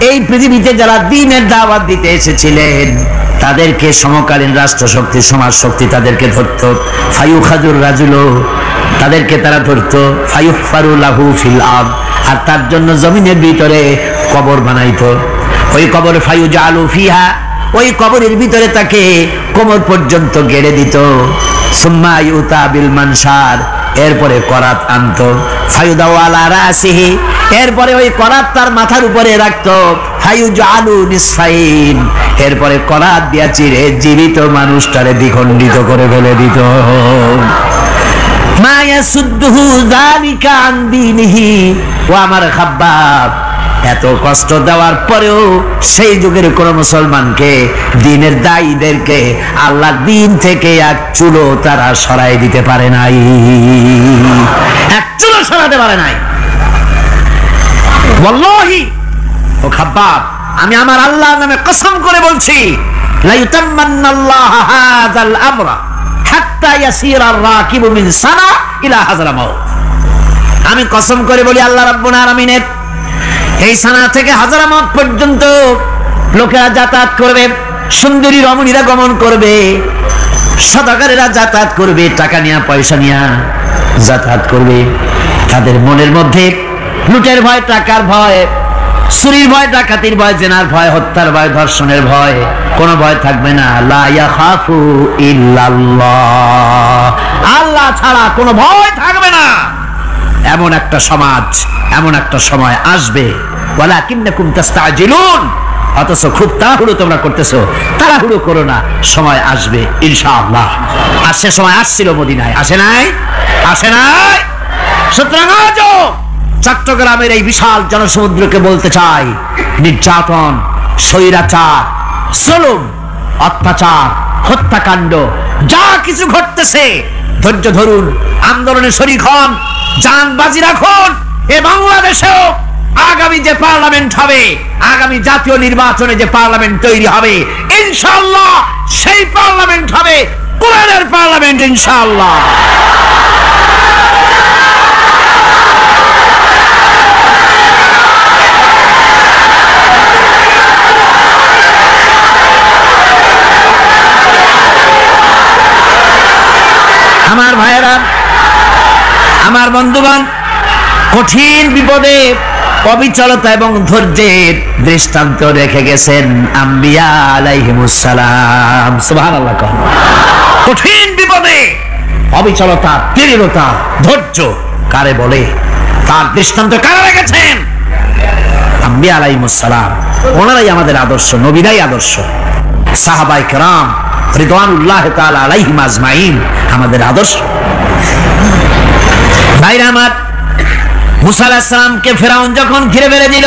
এই পৃথিবীতে যারা দ্বীনের দাওয়াত দিতে এসেছিলেন তাদেরকে সমকালীন রাষ্ট্রশক্তি, সমাজ শক্তি তাদেরকে ধরতো। ফায়ুখাজুর রাজুলো, তাদেরকে তারা ধরতো। ফায়ুফারু লাহু ফিল আরদ, আর তার জন্য জমিনের ভিতরে কবর বানাইতো। ওই কবর ফায়ুজালু ফিহা, ওই কবরের ভিতরে তাকে কোমর পর্যন্ত গেড়ে দিত। সুম্মা ইউতা বিল মানশার, এরপরে করাত আনতো। ফায়ুদাউ আলা রাসিহি, এরপরে ওই করাত তার মাথার উপরে রাখতো। ফায়ুজালু নিসফাইন, এরপরে করাত দিয়া চিরে জীবিত মানুষটারে দ্বিখণ্ডিত করে ফেলে দিত। মা ইয়াসুদ্দুহু যালিকা আন দীনিহি, ও আমার খাব্বাব, এত কষ্ট দেওয়ার পরেও সেই যুগের কোন মুসলমানকে, দ্বীনের দায়ীদেরকে আল্লাহর দ্বীন থেকে এক চুলো তারা সরাই দিতে পারে নাই, এক চুলো সরাতে পারে নাই। ওয়াল্লাহি, ও খাব্বাব, আমি আমার আল্লাহর নামে কসম করে বলছি, লা ইউতাম্মান্নাল্লাহু হাযাল আমরা হাত্তা ইয়াসিরা আর-রাকিবু মিন সানা ইলা হাযরামাউত। আমি কসম করে বলি, আল্লাহ রাব্বুল আলামিনের এই সানা থেকে হাজারামাত পর্যন্ত লোকেরা যাতায়াত করবে, সুন্দরী রমণীরা গমন করবে, সদাগরেরা যাতায়াত করবে, টাকা নিয়া পয়সা নিয়া যাতায়াত করবে। তাদের মনের মধ্যে লুটের ভয়, টাকার ভয়, চুরির ভয়, ডাকাতির ভয়, জেনার ভয়, হত্যার ভয়, ধর্ষণের ভয়, কোনো ভয় থাকবে না। লা ইয়াখাফু ইল্লাল্লাহ, আল্লাহ ছাড়া কোনো ভয় থাকবে না। এমন একটা সমাজ, এমন একটা সময় আসবে। ওয়ালাকিন্নাকুম তাস্তাজিলুন, অথচ খুব তাড়াহুড়ো তোমরা করতেছো। তাড়াহুড়ো করো না, সময় আসবে ইনশাআল্লাহ। আর সে সময় আসছিল মদিনায়, আসে নাই? আসে নাই? সুতরাং আজও চট্টগ্রামের এই বিশাল জনসমুদ্রকে বলতে চাই, নির্যাতন, স্বৈরাচার, জুলুম, অত্যাচার, হত্যাকাণ্ড যা কিছু ঘটতেছে, ধৈর্য ধরুন, আন্দোলনে শরীক হন, জান বাজি রাখুন। এ বাংলাদেশেও আগামী যে পার্লামেন্ট হবে, আগামী জাতীয় নির্বাচনে যে পার্লামেন্ট তৈরি হবে, ইনশাআল্লাহ সেই পার্লামেন্ট হবে কোরআনের পার্লামেন্ট, ইনশাআল্লাহ। আমার ভাইয়েরা, আমার বন্ধুগণ, কঠিন বিপদে অবিচলতা এবং ধৈর্যের দৃষ্টান্ত রেখে গেছেন আম্বিয়া আলাইহিমুস সালাম। সুবহানাল্লাহ। কঠিন বিপদে অবিচলতা, দৃঢ়তা, ধৈর্য কারে বলে, তার দৃষ্টান্ত কারা রেখেছেন? আম্বিয়া আলাইহিমুস সালাম। ওনারাই আমাদের আদর্শ, নবীরাই আদর্শ। সাহাবায়ে কেরাম রিদওয়ানুল্লাহ তাআলা আলাইহিম আজমাইন আমাদের আদর্শ। ভাইরা আমার, মুসা আলাইহিস সালামকে ফেরাউন যখন ঘিরে ফেলে দিল,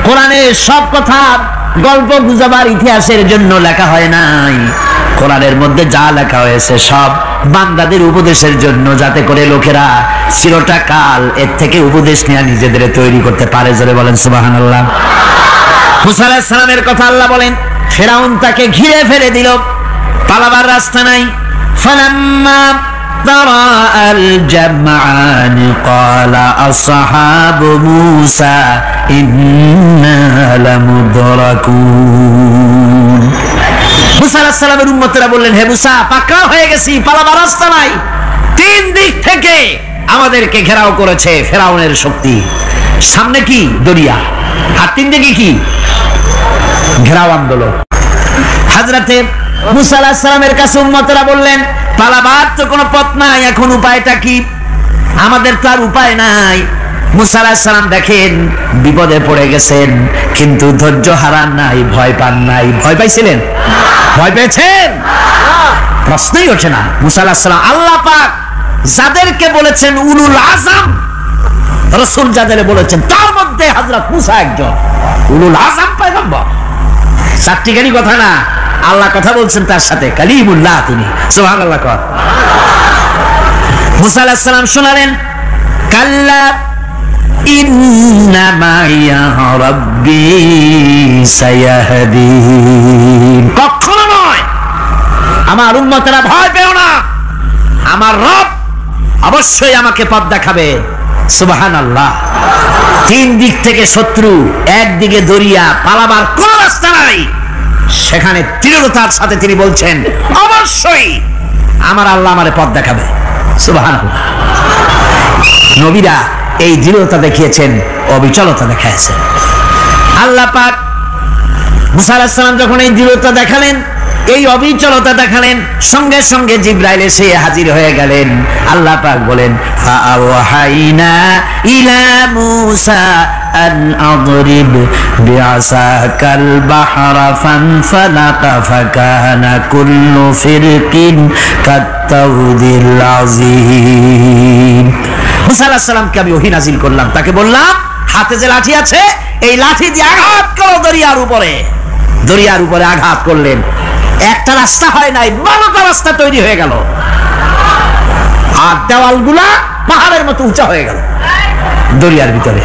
কোরআনের সব কথা গল্প গুজবার ইতিহাসের জন্য লেখা হয় নাই। কোরআনের মধ্যে যা লেখা হয়েছে সব বান্দাদের উপদেশের জন্য, যাতে করে লোকেরা চিরটা কাল এর থেকে উপদেশ নিয়ে নিজেদের তৈরি করতে পারে। জোরে বলেন সুবহানাল্লাহ। মুসা আলাইহিস সালামের কথা আল্লাহ বলেন, ফেরাউন তাকে ঘিরে ফেলে দিল, পালাবার রাস্তা নাই। ফালাম্মা تراءى الجمعان قال أصحاب موسى إنا لمدركون। মুসা আলাইহিস সালামের উম্মতরা বললেন, হে মুসা, পাকড়াও হয়ে গেছি, পালাবার রাস্তা নাই। তিন দিক থেকে আমাদেরকে ঘেরাও করেছে ফেরাউনের শক্তি। সামনে কি দরিয়া, আর তিন দিকে কি ঘেরাও আন্দোলন। হযরতে মুসা আলাইহিস সালামের কাছে উম্মতরা বললেন, পালাবার তো কোনো পথ নাই, এখন উপায়টা কি? আমাদের তো আর উপায় নাই। মুসা আলাইহিস সালাম দেখেন বিপদে পড়ে গেছেন, কিন্তু ধৈর্য হারান নাই, ভয় পান নাই। ভয় পাইছিলেন? ভয় পেয়েছেন? প্রশ্নই ওঠে না। মুসা আলাইহিস সালাম আল্লাহ পাক যাদেরকে বলেছেন উলুল আযম, রাসূল যাদের বলেছেন তার মধ্যে হযরত মুসা একজন উলুল আযম পয়গম্বর। চারটিখানি কথা না, আল্লাহ কথা বলছেন তার সাথে, কালিমুল্লাহ তিনি। সুবহানাল্লাহ। মুসা আলাইহিস সালাম শোনালেন, কাল্লা ইন্না মাইয়া রাব্বি সায়াহদিন। কখনো নয়, আমার উম্মতেরা ভয় পেও না, আমার রব অবশ্যই আমাকে পথ দেখাবে। সুবহানাল্লাহ। তিন দিক থেকে শত্রু, একদিকে দরিয়া, পালাবার কোন রাস্তা নাই, সেখানে দৃঢ়তার সাথে তিনি বলছেন অবশ্যই আমার আল্লাহ আমারে পথ দেখাবে। সুবহানাল্লাহ। নবীরা এই দৃঢ়তা দেখিয়েছেন, অবিচলতা দেখাইছেন। আল্লাহ পাক মুসা আলাইহিস সালাম যখন এই দৃঢ়তা দেখালেন, এই অবিচলতা দেখালেন, সঙ্গে সঙ্গে জিবরাইল এসে হাজির হয়ে গেলেন। আল্লাহ পাক বলেন, ফাআওহাইনা ইলা মুসা আন আদরিব বিআসাকাল বাহরা ফানফালাকা ফাকানা কুল্লু ফিরকিন কাত্তাউদিল আযীম। মুসা আলাইহিস সালামকে আমি ওহী নাজিল করলাম, তাকে বললাম হাতে যে লাঠি আছে এই লাঠি দিয়ে আঘাত করো দরিয়ার উপরে। দরিয়ার উপরে আঘাত করলেন, একটা রাস্তা হয় নাই, 12টা রাস্তা তৈরি হয়ে গেল, আর দেওয়ালগুলা পাহাড়ের মতো উঁচা হয়ে গেল। দরিয়ার ভিতরে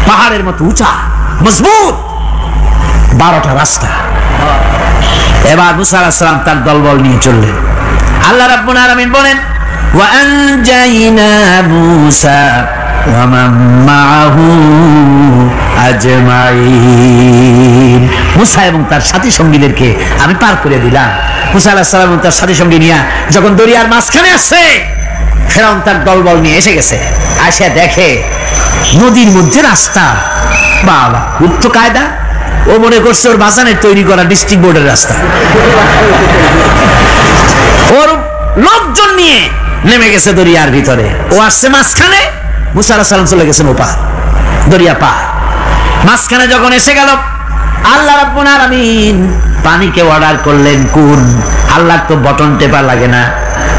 পাহাড়ের মতো উঁচা মজবুত 12টা রাস্তা। এবার মুসা আলাইহিস সালাম তার দলবল নিয়ে চললেন। আল্লাহ রাব্বুল আলামিন বলেন, ওয়া আনজাইনা মুসা ওয়া মান মাআহু আজমাইন। মুসা এবং তার সাথী সঙ্গীদেরকে আমি পার করে দিলাম। মুসা আলাইহিস সালাম এবং তার সাথী সঙ্গী নিয়ে যখন দরিয়ার মাঝখানে আসছে, ফেরাউন তার দলবল নিয়ে এসে গেছে। আসে দেখে নদীর মধ্যে রাস্তা। বাবা, উচ্চ কায়দা। ও মনে করছে ওর বাজানের তৈরি করা ডিস্ট্রিক্ট বোর্ডের রাস্তা। ওর লোকজন নিয়ে নেমে গেছে দরিয়ার ভিতরে, ও আসছে মাঝখানে, মুসা আলাইহিস সালাম চলে গেছেন ওপার, দরিয়া পার। মাঝখানে যখন এসে গেল, আল্লাহ রাব্বুল আলামিন পানিকে অর্ডার করলেন কুন। আল্লাহ তো বটন টেপা লাগে না,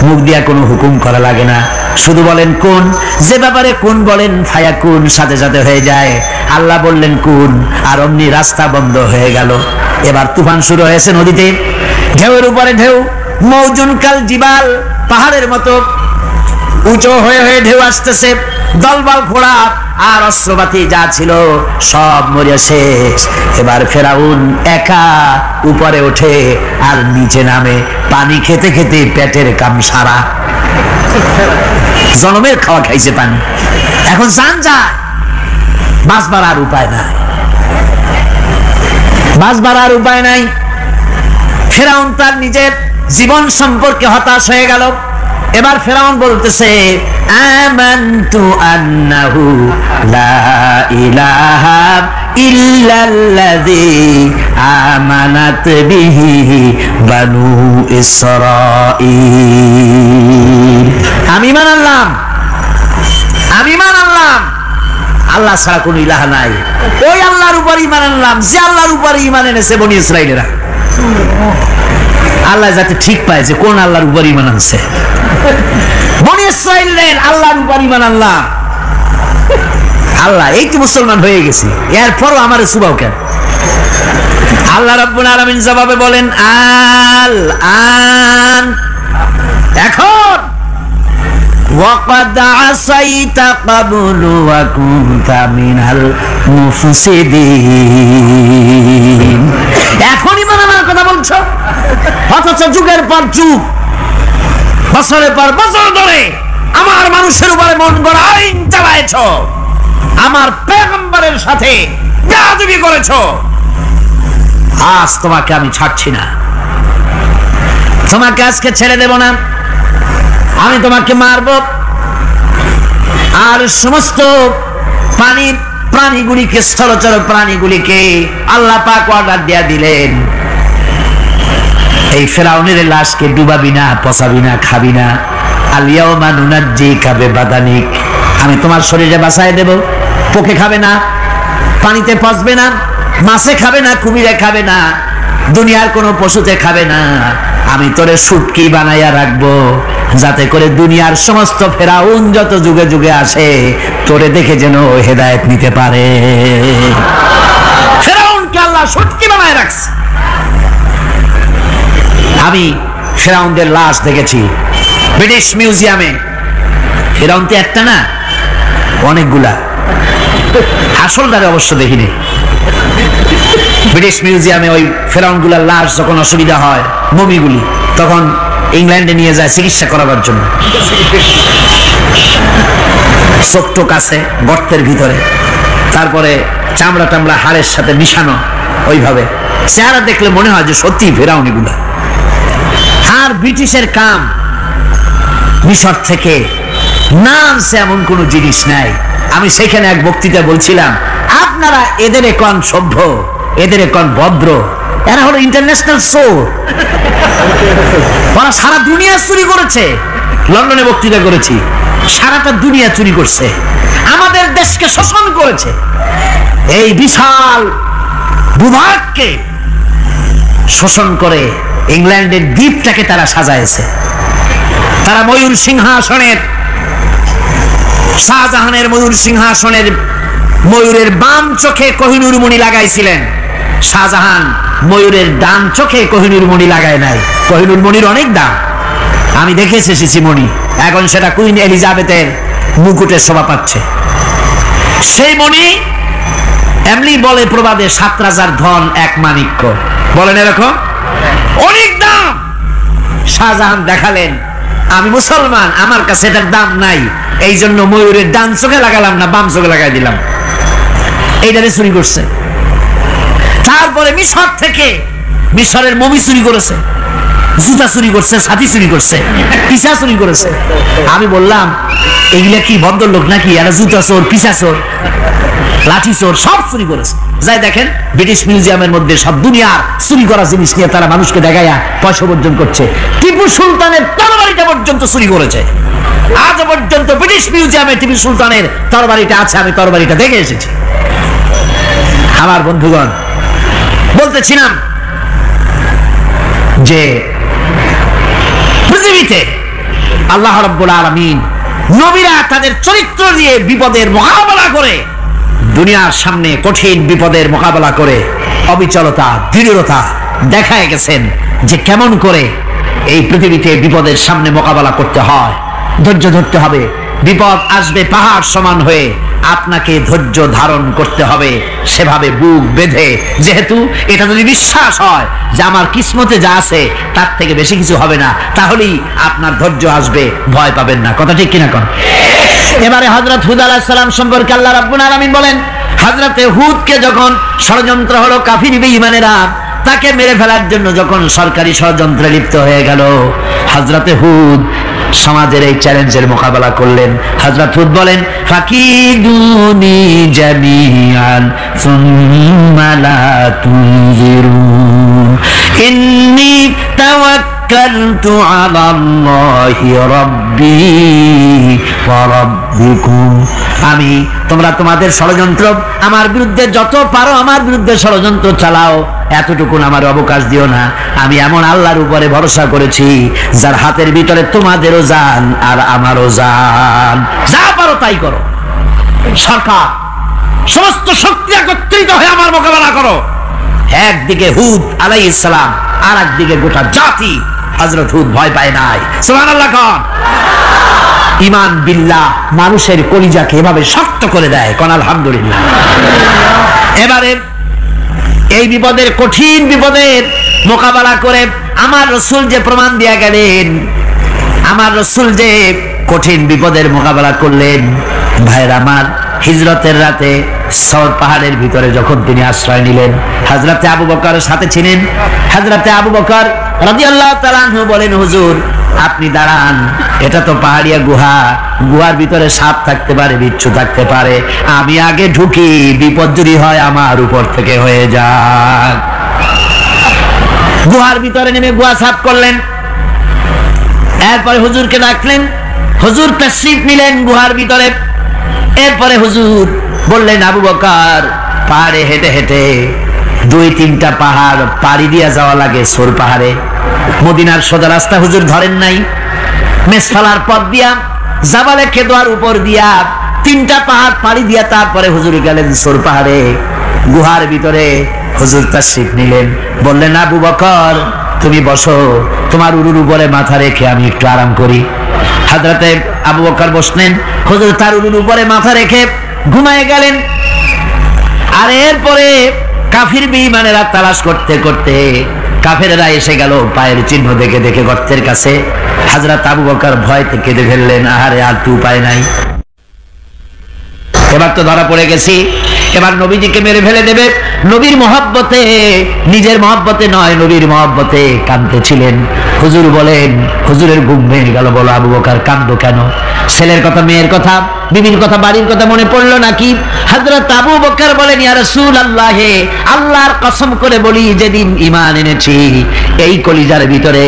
মুখ দিয়া কোনো হুকুম করা লাগে না, শুধু বলেন কুন। যে ব্যাপারে কুন বলেন ফায়াকুন, সাথে সাথে হয়ে যায়। আল্লাহ বললেন কুন, আর অমনি রাস্তা বন্ধ হয়ে গেল। এবার তুফান শুরু হয়েছে নদীতে, ঢেউয়ের উপরে ঢেউ, মৌজুন কাল জিবাল, পাহাড়ের মতো উঁচু হয়ে হয়ে ঢেউ আসতেছে। দলবল ঘোড়া আর অস্ত্রপাতি যা ছিল সব মরে শেষ। এবার ফেরাউন একা উপরে ওঠে আর নিচে নামে, পানি খেতে খেতে পেটের কাম সারা। জনমের খাওয়া খাইছে পানি, এখন জান যায়, বাঁচবার আর উপায় নাই, বাঁচবার আর উপায় নাই। ফেরাউন তার নিজের জীবন সম্পর্কে হতাশ হয়ে গেল। এবার ফেরাউন বলতেছে, আমানতু আন্নাহু লা ইলাহা ইল্লাল্লাযী আমানাত বিহি বানু ইসরাঈল। আমি ঈমান আনলাম, আমি ঈমান আনলাম আল্লাহ ছাড়া কোনো ইলাহ নাই। ওই আল্লাহর উপর ঈমান আনলাম যে আল্লাহর উপর ঈমান এনেছে বনি ইসরাঈলেরা। আল্লাহ যাতে ঠিক পায় যে কোন আল্লাহর উপর ঈমান আনছে। বনি ইসরাঈলের আল্লাহর উপর ঈমান আনলাম। আল্লাহ এই তো মুসলমান হয়ে গেছি, এরপরও আমারে সুবাও কেন? আল্লাহ রাব্বুল আলামিন জবাবে বলেন, আল আন, এখন ওয়াকাদ আসাইতা ক্বাবলু ওয়া কুনতা মিনাল মুফসিদিন। এখন ঈমান আনার কথা বলছো, অথচ যুগের পর যুগ, বছরের পর বছর ধরে আমার মানুষের উপরে মন গড়া আইন চালাইছো, আমার পয়গম্বরের সাথে বেয়াদবি করেছো। আজ তোমাকে আমি ছাড়ছি না, তোমাকে আজকে ছেড়ে দেব না, আমি তোমাকে মারব, আর সমস্ত প্রাণীগুলিকে, স্থলচর প্রাণীগুলিকে আল্লাহ পাক অর্ডার দিয়া দিলেন, এই ফেরাউনের লাশকে ডুবাবি না, পচাবি না, খাবি না। আলিয়াউমা নুনাজ্জিকা বিবাদানিক, আমি তোমার শরীরে বাঁচায় দেব। পোকে খাবে না, পানিতে পচবে না, মাছে খাবে না, কুমিরে খাবে না, দুনিয়ার কোনো পশুতে খাবে না। আমি তোরে শুটকি বানাইয়া রাখবো, যাতে করে দুনিয়ার সমস্ত ফেরাউন যত যুগে যুগে আসে তোরে দেখে যেন হেদায়েত নিতে পারে। ফেরাউনকে আল্লাহ শুটকি বানায় রাখছে। আমি ফেরাউনদের লাশ দেখেছি ব্রিটিশ মিউজিয়ামে। ফেরাউন তো একটা না, অনেকগুলা। আসলটারে অবশ্য দেখিনি। ব্রিটিশ মিউজিয়ামে ওই ফেরাউনগুলার লাশ যখন অসুবিধা হয়, মমিগুলি, তখন ইংল্যান্ডে নিয়ে যায় চিকিৎসা করাবার জন্য। চোখটোক আছে গর্তের ভিতরে, তারপরে চামড়া টামড়া হাড়ের সাথে মিশানো, ওইভাবে চেহারা দেখলে মনে হয় যে সত্যি ফেরাউন এগুলা। আর ব্রিটিশের কাম মিশর থেকে না আনছে এমন কোন জিনিস নাই। আমি সেখানে এক বক্তৃতা বলছিলাম, আপনারা এদের এখন সভ্য, এদের এখন ভদ্র, এরা হলো ইন্টারন্যাশনাল চোর। ওরা সারা দুনিয়া চুরি করেছে। লন্ডনে বক্তৃতা করেছি, সারাটা দুনিয়া চুরি করছে, আমাদের দেশকে শোষণ করেছে। এই বিশাল ভূভাগকে শোষণ করে ইংল্যান্ডের দ্বীপটাকে তারা সাজাইছে। তারা ময়ূর সিংহাসনের, শাহজাহানের ময়ূর সিংহাসনের ময়ূরের বাম চোখে কোহিনূর মণি লাগাইছিলেন। শাহজাহান ময়ূরের ডান চোখে কোহিনূর মণি লাগায় নাই। কোহিনূর মণির অনেক দাম, আমি দেখে এসেছি মণি। এখন সেটা কুইন এলিজাবেথের মুকুটের শোভা পাচ্ছে। সেই মণি এমনি বলে প্রবাদে 7 রাজার ধন 1 মাণিক্য, বলেন এরকম, অনেক দাম। শাহজাহান দেখালেন, আমি মুসলমান, আমার কাছে এটার দাম নাই, এই জন্য ময়ূরের ডান চোখে লাগালাম না, বাম চোখে লাগাই দিলাম। এইটারে চুরি করছে। তারপরে মিশর থেকে, মিশরের মমি চুরি করেছে, জুতা চুরি করছে, ছাতি চুরি করছে, পিসা চুরি করেছে। আমি বললাম এগুলা কি ভদ্রলোক নাকি? এরা জুতা চোর, পিসা চোর, লাঠি চোর, সব চুরি করেছে। যাই দেখেন ব্রিটিশ মিউজিয়ামের মধ্যে সব দুনিয়ার চুরি করা জিনিস নিয়ে তারা মানুষকে দেখাইয়া পয়সা অর্জন করছে। টিপু সুলতানের তরবারিটা পর্যন্ত চুরি করেছে। আজ পর্যন্ত ব্রিটিশ মিউজিয়ামে টিপু সুলতানের তরবারিটা আছে, আমি তরবারিটা দেখে এসেছি। আমার বন্ধুগণ, বলতেছিলাম যে পৃথিবীতে আল্লাহ রাব্বুল আলামিন নবীরা তাদের চরিত্র দিয়ে বিপদের মোকাবেলা করে, দুনিয়ার সামনে কঠিন বিপদের মোকাবেলা করে অবিচলতা, দৃঢ়তা দেখায় গেছেন যে কেমন করে এই পৃথিবীতে বিপদের সামনে মোকাবেলা করতে হয়। ধৈর্য ধরতে হবে। বিপদ আসবে পাহাড় সমান হয়ে, আপনাকে ধৈর্য ধারণ করতে হবে সেভাবে বুক বেঁধে। যেহেতু এটা যদি বিশ্বাস হয় যে আমার কিসমতে যা আছে তার থেকে বেশি কিছু হবে না, তাহলেই আপনার ধৈর্য আসবে, ভয় পাবেন না। কথা ঠিক কিনা কোন? এবারে হযরত হুদ আলাইহিস সালাম সম্পর্কে আল্লাহ রাব্বুল আলামিন বলেন, হযরতে হুদকে যখন ষড়যন্ত্র হলো কাফির বেঈমানেরা তাকে মেরে ফেলার জন্য, যখন সরকারি ষড়যন্ত্রে লিপ্ত হয়ে গেল, হযরতে হুদ সমাজের এই চ্যালেঞ্জের মোকাবেলা করলেন। হযরত হুদ বলেন, ফাকিদুনি জামিআন সুম্মা লা তুনজিরুন ইন্নী তাওয়াক্কালতু আলাল্লাহি রাব্বি ওয়া রাব্বিকুম। আমি, তোমরা তোমাদের ষড়যন্ত্র আমার বিরুদ্ধে যত পারো আমার বিরুদ্ধে ষড়যন্ত্র চালাও, এতটুকুন আমার অবকাশ দিও না। আমি এমন আল্লাহর উপরে ভরসা করেছি যার হাতের ভিতরে তোমাদেরও জান আর আমারও জান। যা পারো তাই করো। সরকার, সমস্ত শক্তি একত্রিত হয়ে আমার মোকাবেলা করো। একদিকে হুদ আলাইহিস সালাম, আর একদিকে গোটা জাতি। হযরত হুদ ভয় পায় নাই। সুবহানাল্লাহ। কোন ঈমান বিল্লাহ মানুষের কলিজাকে এভাবে শক্ত করে দেয়। কোন আলহামদুলিল্লাহ। এবারে এই বিপদের, কঠিন বিপদের মোকাবেলা করে আমার রাসূল যে প্রমাণ দিয়া গেলেন, আমার রাসূল যে কঠিন বিপদের মোকাবেলা করলেন, ভাইয়ের আমার, হিজরতের রাতে সওর পাহাড়ের ভিতরে যখন তিনি আশ্রয় নিলেন, হযরতে আবু বকর সাথে ছিলেন। হযরতে আবু বকর রাদিয়াল্লাহু তাআলা আনহু বলেন, হুজুর আপনি দাঁড়ান, এটা তো পাহাড়িয়া গুহা, গুহার ভিতরে সাপ থাকতে পারে, বিচ্ছু থাকতে পারে, আমি আগে ঢুকি, বিপদ যদি হয় আমার উপর থেকে হয়ে যাক। গুহার ভিতরে নেমে গুহা সাফ করলেন, এরপরে হুজুরকে ডাকলেন, হুজুর তাশরীফ নিলেন গুহার ভিতরে। এরপরে হুজুর বললেন, আবু বকর পাহাড়ে হেঁটে হেঁটে 2-3টা পাহাড় পাড়ি দিয়া যাওয়া লাগে, সোর পাহাড়ে। মদিনার সোজা রাস্তা হুজুর ধরেন নাই, মেসফালার পথ দিয়া জাবালে খেদোয়ার উপর দিয়া 3টা পাহাড় পাড়ি দিয়া তারপরে হুজুর গেলেন সোর পাহাড়ে। গুহার ভিতরে হুজুর তাশরীফ নিলেন, বললেন, আবু বকর তুমি বসো, তোমার উরুর উপরে মাথা রেখে আমি একটু আরাম করি। হযরতে আবু বকর বসলেন, হুজুর তার উরুর উপরে মাথা রেখে ঘুমায় গেলেন। আর এরপরে কাফির বেঈমানেরা তালাশ করতে করতে কাফেরেরা এসে গেল পায়ের চিহ্ন দেখে দেখে গর্তের কাছে। হযরত আবু বকর ভয়তে কেঁদে ফেললেন, আহারে আর তো উপায় নাই, এবার তো ধরা পড়ে গেছি, এবার নবীজিকে মেরে ফেলে দেবে। নবীর মহব্বতে, নিজের মহব্বতে নয়, নবীর মহব্বতে কাঁদতেছিলেন। হুজুর বলেন, হুজুরের ঘুম ভেঙে গেল। বলো আবু বকর কাঁদো কেন? ছেলের কথা, মেয়ের কথা, বিবির কথা, বাড়ির কথা মনে পড়লো নাকি? হযরত আবু বকর বলেন, ইয়া রাসূলুল্লাহ, আল্লাহর কসম করে বলি, যেদিন ঈমান এনেছি এই কলিজার ভিতরে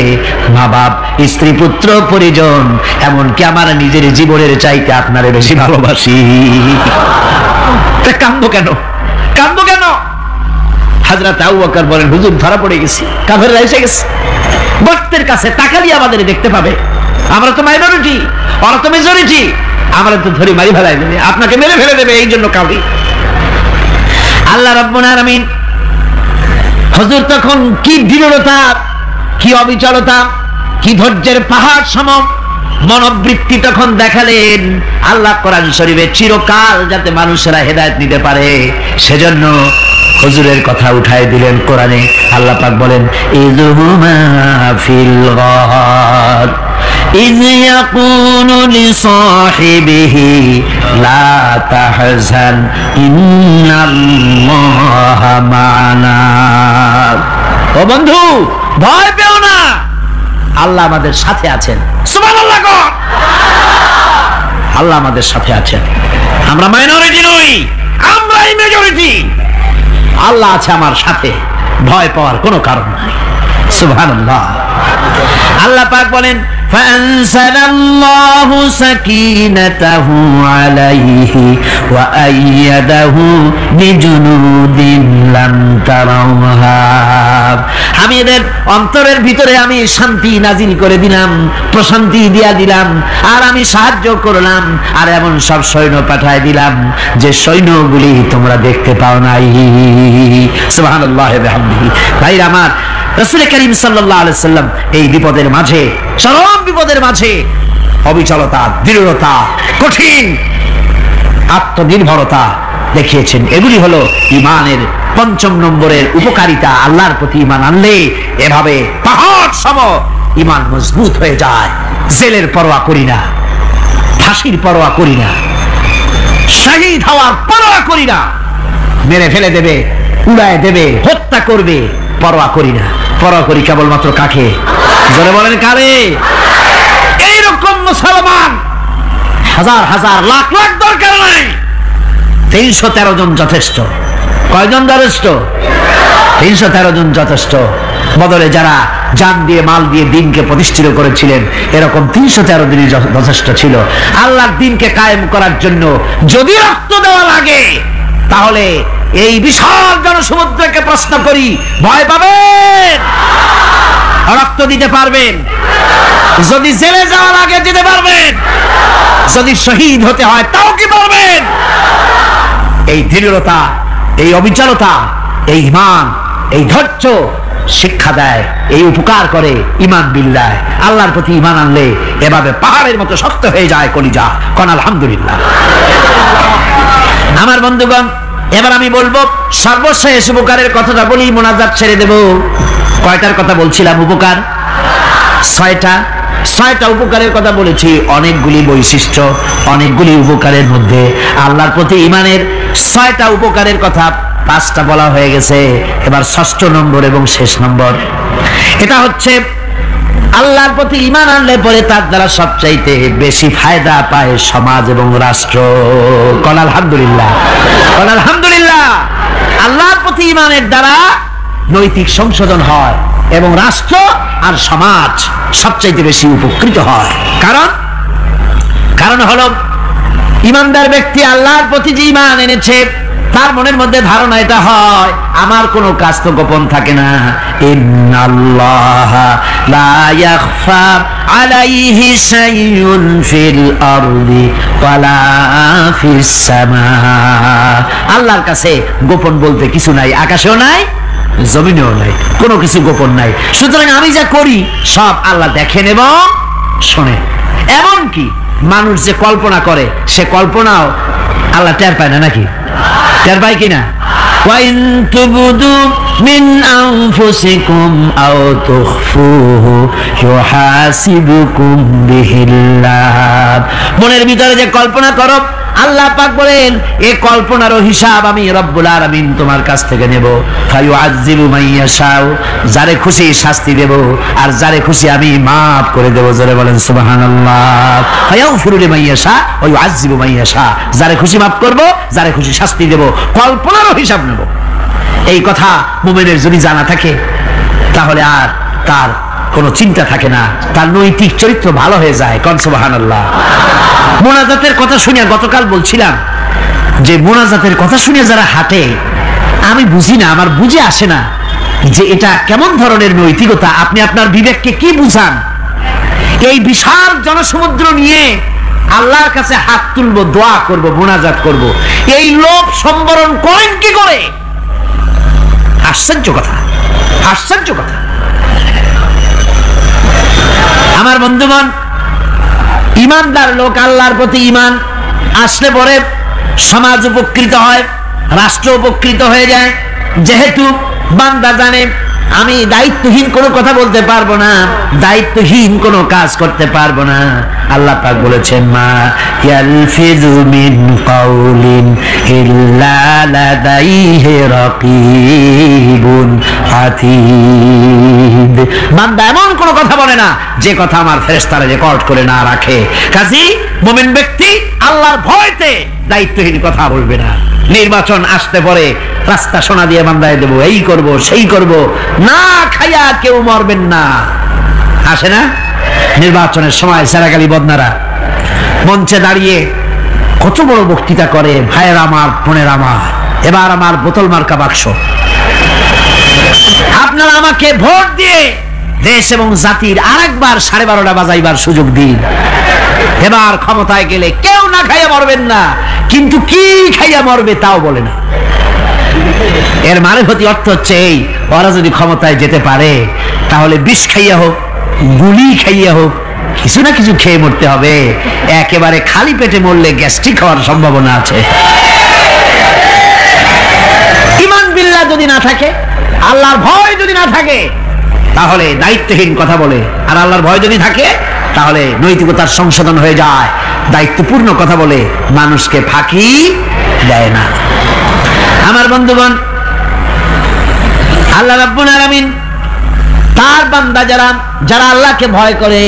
মা বাপ, স্ত্রী, পুত্র, পরিজন, এমনকি আমার নিজের জীবনের চাইতে আপনারে বেশি ভালোবাসি। কাঁদো কেন? কাঁদো কেন? হযরত আবু বকর বলেন, হুজুর ধরা পড়ে গেছি, কাফেররা এসে গেছে, গর্তের কাছে তাকালি আমাদের দেখতে পাবে, আমরা তো মাইনরিটি, ওরা তো মেজরিটি, আমরা তো ধরে মারি ফেলাই দেবে, আপনাকে মেরে ফেলে দেবে, এই জন্য কাঁদি। আল্লাহ রাব্বুল আলামিন, হুজুর তখন কি দৃঢ়তা, কি অবিচলতা, কি ধৈর্যের পাহাড় সম মনোবৃত্তি তখন দেখালেন। আল্লাহ কোরআন শরীফে চিরকাল যাতে মানুষেরা হেদায়েত নিতে পারে সেজন্য হুজুরের কথা উঠায় দিলেন কোরআনে। আল্লাহ পাক বলেন, ইযহুমা ফিল গার ইয ইয়াকুলু লিসাহিবিহি লা তাহজান ইন্নাল্লাহা মা'ানা। ও বন্ধু, ভয় পেও না, আল্লাহ আমাদের সাথে আছেন। সুবহানাল্লাহ। আল্লাহ আমাদের সাথে আছেন, আমরা মাইনরিটি নই, আমরাই মেজরিটি। আল্লাহ আছে আমার সাথে, ভয় পাওয়ার কোনো কারণ নাই। সুবহানাল্লাহ। আল্লাহ পাক বলেন, ফাআনসালাল্লাহু সাকিনাতাহু আলাইহি ওয়া আইয়াদাহু বিজুনুদিন লাম তারাউহা। আমি এদের অন্তরের ভিতরে আমি শান্তি নাজিল করে দিলাম, প্রশান্তি দিয়া দিলাম, আর আমি সাহায্য করলাম, আর এমন সব সৈন্য পাঠায় দিলাম যে সৈন্যগুলি তোমরা দেখতে পাও নাই। সুবহানাল্লাহ ওয়া বিহামদিহি। ভাইরা আমার, রাসূল করিম সাল্লাল্লাহু আলাইহি সাল্লাম এই বিপদের মাঝে, চরম বিপদের মাঝে অবিচলতা, দৃঢ়তা, কঠিন আত্মনির্ভরতা দেখিয়েছেন। এগুলি হলো ঈমানের 5ম নম্বরের উপকারিতা। আল্লাহর প্রতি ঈমান আনলে এভাবে পাহাড় সম ঈমান মজবুত হয়ে যায়। জেলের পরোয়া করি না, ফাঁসির পরোয়া করি না, শহীদ হওয়ার পরোয়া করি না, মেরে ফেলে দেবে, উড়ায় দেবে, হত্যা করবে, পরোয়া করি না। পরোয়া করি কেবলমাত্র কাকে? জোরে বলেন কারে? এইরকম মুসলমান হাজার হাজার লাখ লাখ দরকার নাই, 313 জন যথেষ্ট। কয়জন যথেষ্ট? 313 জন যথেষ্ট। বদরে যারা জান দিয়ে, মাল দিয়ে দিনকে প্রতিষ্ঠিত করেছিলেন, এরকম 313 দিনই যথেষ্ট ছিল। আল্লাহর দিনকে কায়েম করার জন্য যদি রক্ত দেওয়া লাগে, তাহলে এই বিশাল জনসমুদ্রকে প্রশ্ন করি, ভয় পাবেন? রক্ত দিতে পারবেন? যদি জেলে যাওয়া লাগে যেতে পারবেন? যদি শহীদ হতে হয় তাও কি পারবেন? এই দৃঢ়তা, এই অবিচলতা, এই ঈমান, এই ধৈর্য শিক্ষা দেয়, এই উপকার করে ঈমান বিল্লাহ। আল্লাহর প্রতি ঈমান আনলে এভাবে পাহাড়ের মতো শক্ত হয়ে যায় কলিজা। কোন আলহামদুলিল্লাহ। আমার বন্ধুগণ, এবার আমি বলবো সর্বশেষ উপকারের কথাটা বলি, মোনাজাত ছেড়ে দেব। কয়টার কথা বলছিলাম? উপকার 6টা উপকারের কথা বলেছি। অনেকগুলি বৈশিষ্ট্য, অনেকগুলি উপকারের মধ্যে আল্লাহর প্রতি ঈমানের 6টা উপকারের কথা 5টা বলা হয়ে গেছে, এবার 6ষ্ঠ নম্বর এবং শেষ নম্বর, এটা হচ্ছে আল্লাহর প্রতি ঈমান আনলে পরে তার দ্বারা সবচাইতে বেশি ফায়দা পায় সমাজ এবং রাষ্ট্র। কোন আলহামদুলিল্লাহ, কোন আলহামদুলিল্লাহ। আল্লাহর প্রতি ঈমানের দ্বারা নৈতিক সংশোধন হয় এবং রাষ্ট্র আর সমাজ সবচাইতে বেশি উপকৃত হয়। কারণ হলো ঈমানদার ব্যক্তি আল্লাহর প্রতি যে ঈমান এনেছে তার মনের মধ্যে ধারণা এটা হয়, আমার কোনো কাজ তো গোপন থাকে না। ইন্নাল্লাহা লা ইয়াখফা আলাইহি শাইউন ফিল আরদি ওয়ালা ফিস সামা। আল্লাহর কাছে গোপন বলতে কিছু নাই, আকাশেও নাই, জমিনেও নাই, কোনো কিছু গোপন নাই। সুতরাং আমি যা করি সব আল্লাহ দেখেন এবং শোনেন। এমনকি মানুষ যে কল্পনা করে সে কল্পনাও আল্লাহ টের পায় না, নাকি টের পায় কিনা? ওয়াইন তুবদু মিন আনফুসিকুম আও তুখফুহু ইউহাসিবুকুম বিহিল্লাহ। মনের ভিতরে যে কল্পনা করো আল্লাহ পাক বলেন এই কল্পনারও হিসাব আমি রব্বুল আলামিন তোমার কাছ থেকে নেব। ফায়ুআযযিবু মাইয়াশাউ, যারে খুশি শাস্তি দেব আর যারে খুশি আমি maaf করে দেব। জোরে বলেন সুবহানাল্লাহ। ফায়াগফিরু লিমাইয়াশা ওয়া ইউআযযিবু মাইয়াশা, যারে খুশি maaf করব, যারে খুশি শাস্তি দেব, কল্পনারও হিসাব নেব। এই কথা মুমিনের যদি জানা থাকে তাহলে আর তার কোনো চিন্তা থাকে না, তার নৈতিক চরিত্র ভালো হয়ে যায়। কোন সুবহানাল্লাহ। মোনাজাতের কথা শুনে গতকাল বলছিলাম যে মোনাজাতের কথা শুনে যারা হাঁটে আমি বুঝি না, আমার বুঝে আসে না যে এটা কেমন ধরনের নৈতিকতা। আপনি আপনার বিবেককে কি বুঝান? এই বিশাল জনসমুদ্র নিয়ে আল্লাহর কাছে হাত তুলবো, দোয়া করব, মোনাজাত করব, এই লোভ সম্বরণ করেন কি করে? আশ্চর্য কথা, আশ্চর্য কথা। আমার বন্ধুগণ, ঈমানদার লোক আল্লাহর প্রতি ঈমান আসলে পরে সমাজ উপকৃত হয়, রাষ্ট্র উপকৃত হয়ে যায়। যেহেতু বান্দা জানে আমি দায়িত্বহীন কোনো কথা বলতে পারবো না, দায়িত্বহীন কোনো কাজ করতে পারবো না। আল্লাহ পাক বলেছেন মা ইয়ালফিযু মিন কাউলিন ইল্লা লাদাইহি রাকীবুন আতীদ। বান্দা এমন কোনো কথা বলে না যে কথা আমার ফেরেশতারা রেকর্ড করে না রাখে। কাজেই মুমিন ব্যক্তি আল্লাহর ভয়তে দায়িত্বহীন কথা বলবে না। নির্বাচন আসতে পরে রাস্তা সোনা দিয়ে বান্দায় দেবো, এই করব সেই করব, না খাইয়া কেউ মরবেন না। আসে না নির্বাচনের সময় সারাগালি বদনারা মঞ্চে দাঁড়িয়ে কত বড় বক্তৃতা করে, ভাইয়ের আমার, বোনের আমার, এবার আমার বোতল মার্কা বাক্স, আপনারা আমাকে ভোট দিয়ে দেশ এবং জাতির আরেকবার 12:30 বাজাইবার সুযোগ দিন। এবার ক্ষমতায় গেলে কেউ না খাইয়া মরবেন না, কিন্তু কি খাইয়া মরবে তাও বলে না। এর মানে প্রতি অর্থ হচ্ছে এই, ওরা যদি ক্ষমতায় যেতে পারে তাহলে বিষ খাইয়া হোক, গুলি খাইয়া হোক, কিছু না কিছু খেয়ে মরতে হবে। একেবারে খালি পেটে মরলে গ্যাস্ট্রিক হওয়ার সম্ভাবনা আছে। ঈমান বিল্লাহ যদি না থাকে, আল্লাহর ভয় যদি না থাকে, তাহলে দায়িত্বহীন কথা বলে। আর আল্লাহর ভয় যদি থাকে তাহলে নৈতিকতার সংশোধন হয়ে যায়, দায়িত্বপূর্ণ কথা বলে, মানুষকে ফাঁকি দেয় না। আমার বন্ধুগণ, আল্লাহ রাব্বুল আলামিন তার বান্দা যারা আল্লাহকে ভয় করে,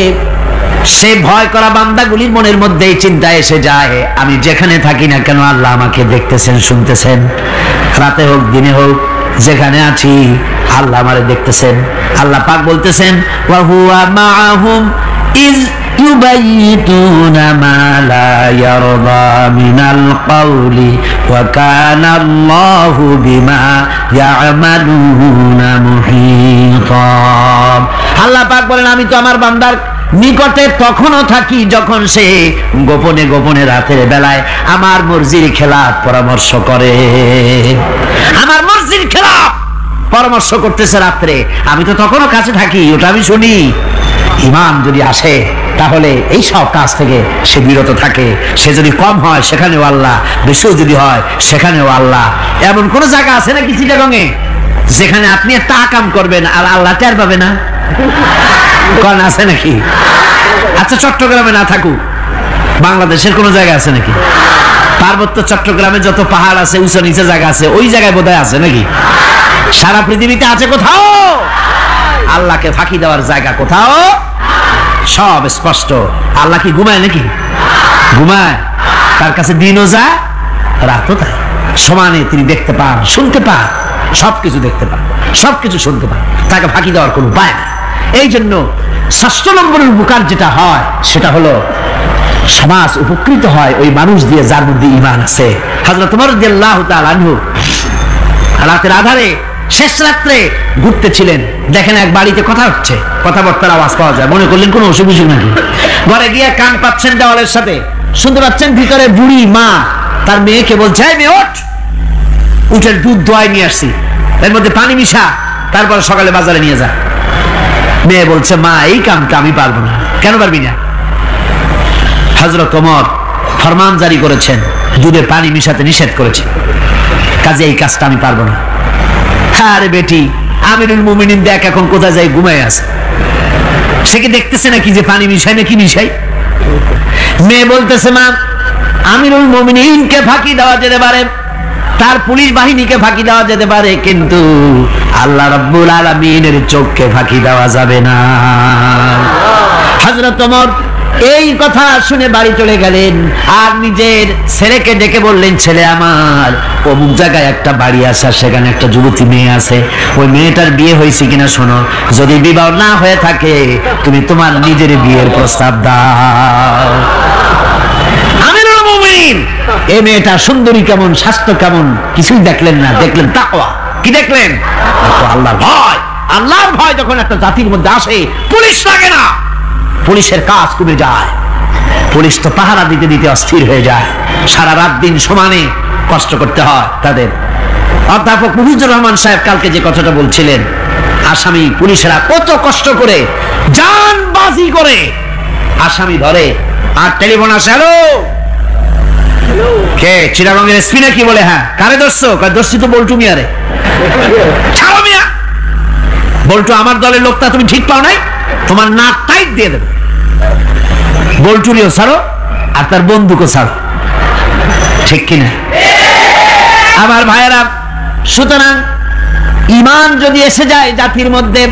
সে ভয় করা বান্দাগুলির মনের মধ্যে চিন্তা এসে যায় আমি যেখানে থাকি না কেন আল্লাহ আমাকে দেখতেছেন, শুনতেছেন, রাতে হোক দিনে হোক যেখানে আছি আল্লাহ আমারে দেখতেছেন। আল্লাহ পাক বলতেছেন ওয়া হুয়া মাআহুম ইজ ইউবাইতুনা মা লা ইয়ারদা মিনাল কওলি ওয়া কানা আল্লাহু বিমা ইয়ামালুনা মুহীতা। আল্লাহ পাক বলেন আমি তো আমার বান্দার নিকটে তখনও থাকি যখন সে গোপনে গোপনে রাতের বেলায় আমার মর্জির খেলাফ পরামর্শ করে। আমার মর্জির খেলাফ পরামর্শ করতেছে রাত্রে, আমি তো তখনও কাছে থাকি, ওটা আমি শুনি। ঈমান যদি আসে তাহলে এই সব কাজ থেকে সে বিরত থাকে। সে যদি কম হয় সেখানেও আল্লাহ, বেশিও যদি হয় সেখানেও আল্লাহ। এমন কোন জায়গা আছে নাকি চিটাগংয়ে যেখানে আপনি একটা কাম করবেন আর আল্লাহ টের পাবে না? কোন আছে নাকি? আচ্ছা চট্টগ্রামে না থাকুক, বাংলাদেশের কোন জায়গা আছে নাকি? পার্বত্য চট্টগ্রামে যত পাহাড় আছে, উঁচু নিচে জায়গা আছে, ওই জায়গায় বোধহয় আছে নাকি? সারা পৃথিবীতে আছে কোথাও? আল্লাহকে ফাঁকি দেওয়ার জায়গা কোথাও? সব স্পষ্ট। আল্লাহ কি ঘুমায় নাকি? ঘুমায়? তার কাছে দিনও যায়, রাতও তাই। সমানে তিনি দেখতে পান, শুনতে পান, সবকিছু দেখতে পান, সবকিছু শুনতে পান। তাকে ফাঁকি দেওয়ার কোনো উপায় নেই। এই জন্য ৬ষ্ঠ নম্বরের উপকার যেটা হয় সেটা হলো সমাজ উপকৃত হয় ওই মানুষ দিয়ে যার মধ্যে ঈমান আছে। হযরত ওমর রাদিয়াল্লাহু তাআলা আনহু রাতের আধারে শেষ রাত্রে ঘুরতেছিলেন, দেখেন এক বাড়িতে কথা হচ্ছে, কথাবার্তার আওয়াজ পাওয়া যায়, মনে করলেন কোনো অসুখ বিসুখ নাকি। ঘরে গিয়ে কান পাচ্ছেন দেওয়ালের সাথে, শুনতে পাচ্ছেন ভিতরে বুড়ি মা তার মেয়েকে বলছে, এই মেয়ে ওঠ, উঠের দুধ দোয়াই নিয়ে আসছি, এর মধ্যে পানি মিশা, তারপর সকালে বাজারে নিয়ে যা। মেয়ে বলছে, মা এই কামটা আমি পারবো না। কেন পারবি না? হযরত ওমর ফরমান জারি করেছেন, দুধে পানি মিশাতে নিষেধ করেছে, কাজে এই কাজটা আমি পারবো না। আরে বেটি, আমিরুল মুমিনিন দেখ এখন কোথায় যায়, ঘুমায় আছে, সে কি দেখতেছে নাকি যে পানি মিশাই নাকি মিশাই? মেয়ে বলতেছে, মা আমিরুল মুমিনিনকে ফাঁকি দেওয়া যেতে পারে, তার পুলিশ বাহিনীকে ফাঁকি দেওয়া যেতে পারে, কিন্তু আল্লাহ রাব্বুল আলামিনের চোখকে ফাঁকি দেওয়া যাবে না। হযরত ওমর এই কথা শুনে বাড়ি চলে গেলেন, আর নিজের ছেলেকে ডেকে বললেন, ছেলে আমার, অমুক জায়গায় একটা বাড়ি আছে, সেখানে একটা যুবতী মেয়ে আছে, ওই মেয়েটার বিয়ে হয়েছে কিনা শোনো, যদি বিবাহ না হয়ে থাকে তুমি তোমার নিজের বিয়ের প্রস্তাব দাও। আমিরুল মুমিনিন এই মেয়েটা সুন্দরী কেমন, স্বাস্থ্য কেমন কিছুই দেখলেন না, দেখলেন তাকওয়া। কি দেখলেন? আল্লাহর ভয়। আল্লাহর ভয় যখন একটা জাতির মধ্যে আসে, পুলিশ লাগে না, পুলিশের কাজ কমে যায়। পুলিশ তো পাহারা দিতে দিতে অস্থির হয়ে যায়, সারা রাত দিন সমানে কষ্ট করতে হয় তাদের। অধ্যাপক মুজিবুর রহমান সাহেব কালকে যে কথাটা বলছিলেন, আসামি পুলিশেরা কত কষ্ট করে জানবাজি করে আসামি ধরে, আর টেলিফোন আসে, হ্যালো কে, চিটাগংয়ের এসপি নাকি? বলে হ্যাঁ। কারে ধরছো? ধরছি তো বল্টু মিয়ারে। ছাড়ো মিয়া, বল্টু আমার দলের লোকটা, তুমি ঠিক পাও নাই, তোমার নাক টাইট দিয়ে দেবে। বল্টুরিও ছাড়ো আর তার বন্দুকও ছাড়ো, ঠিক কিনা? আমার ভাইয়েরা, সুতরাং ঈমান যদি এসে যায় জাতির মধ্যে,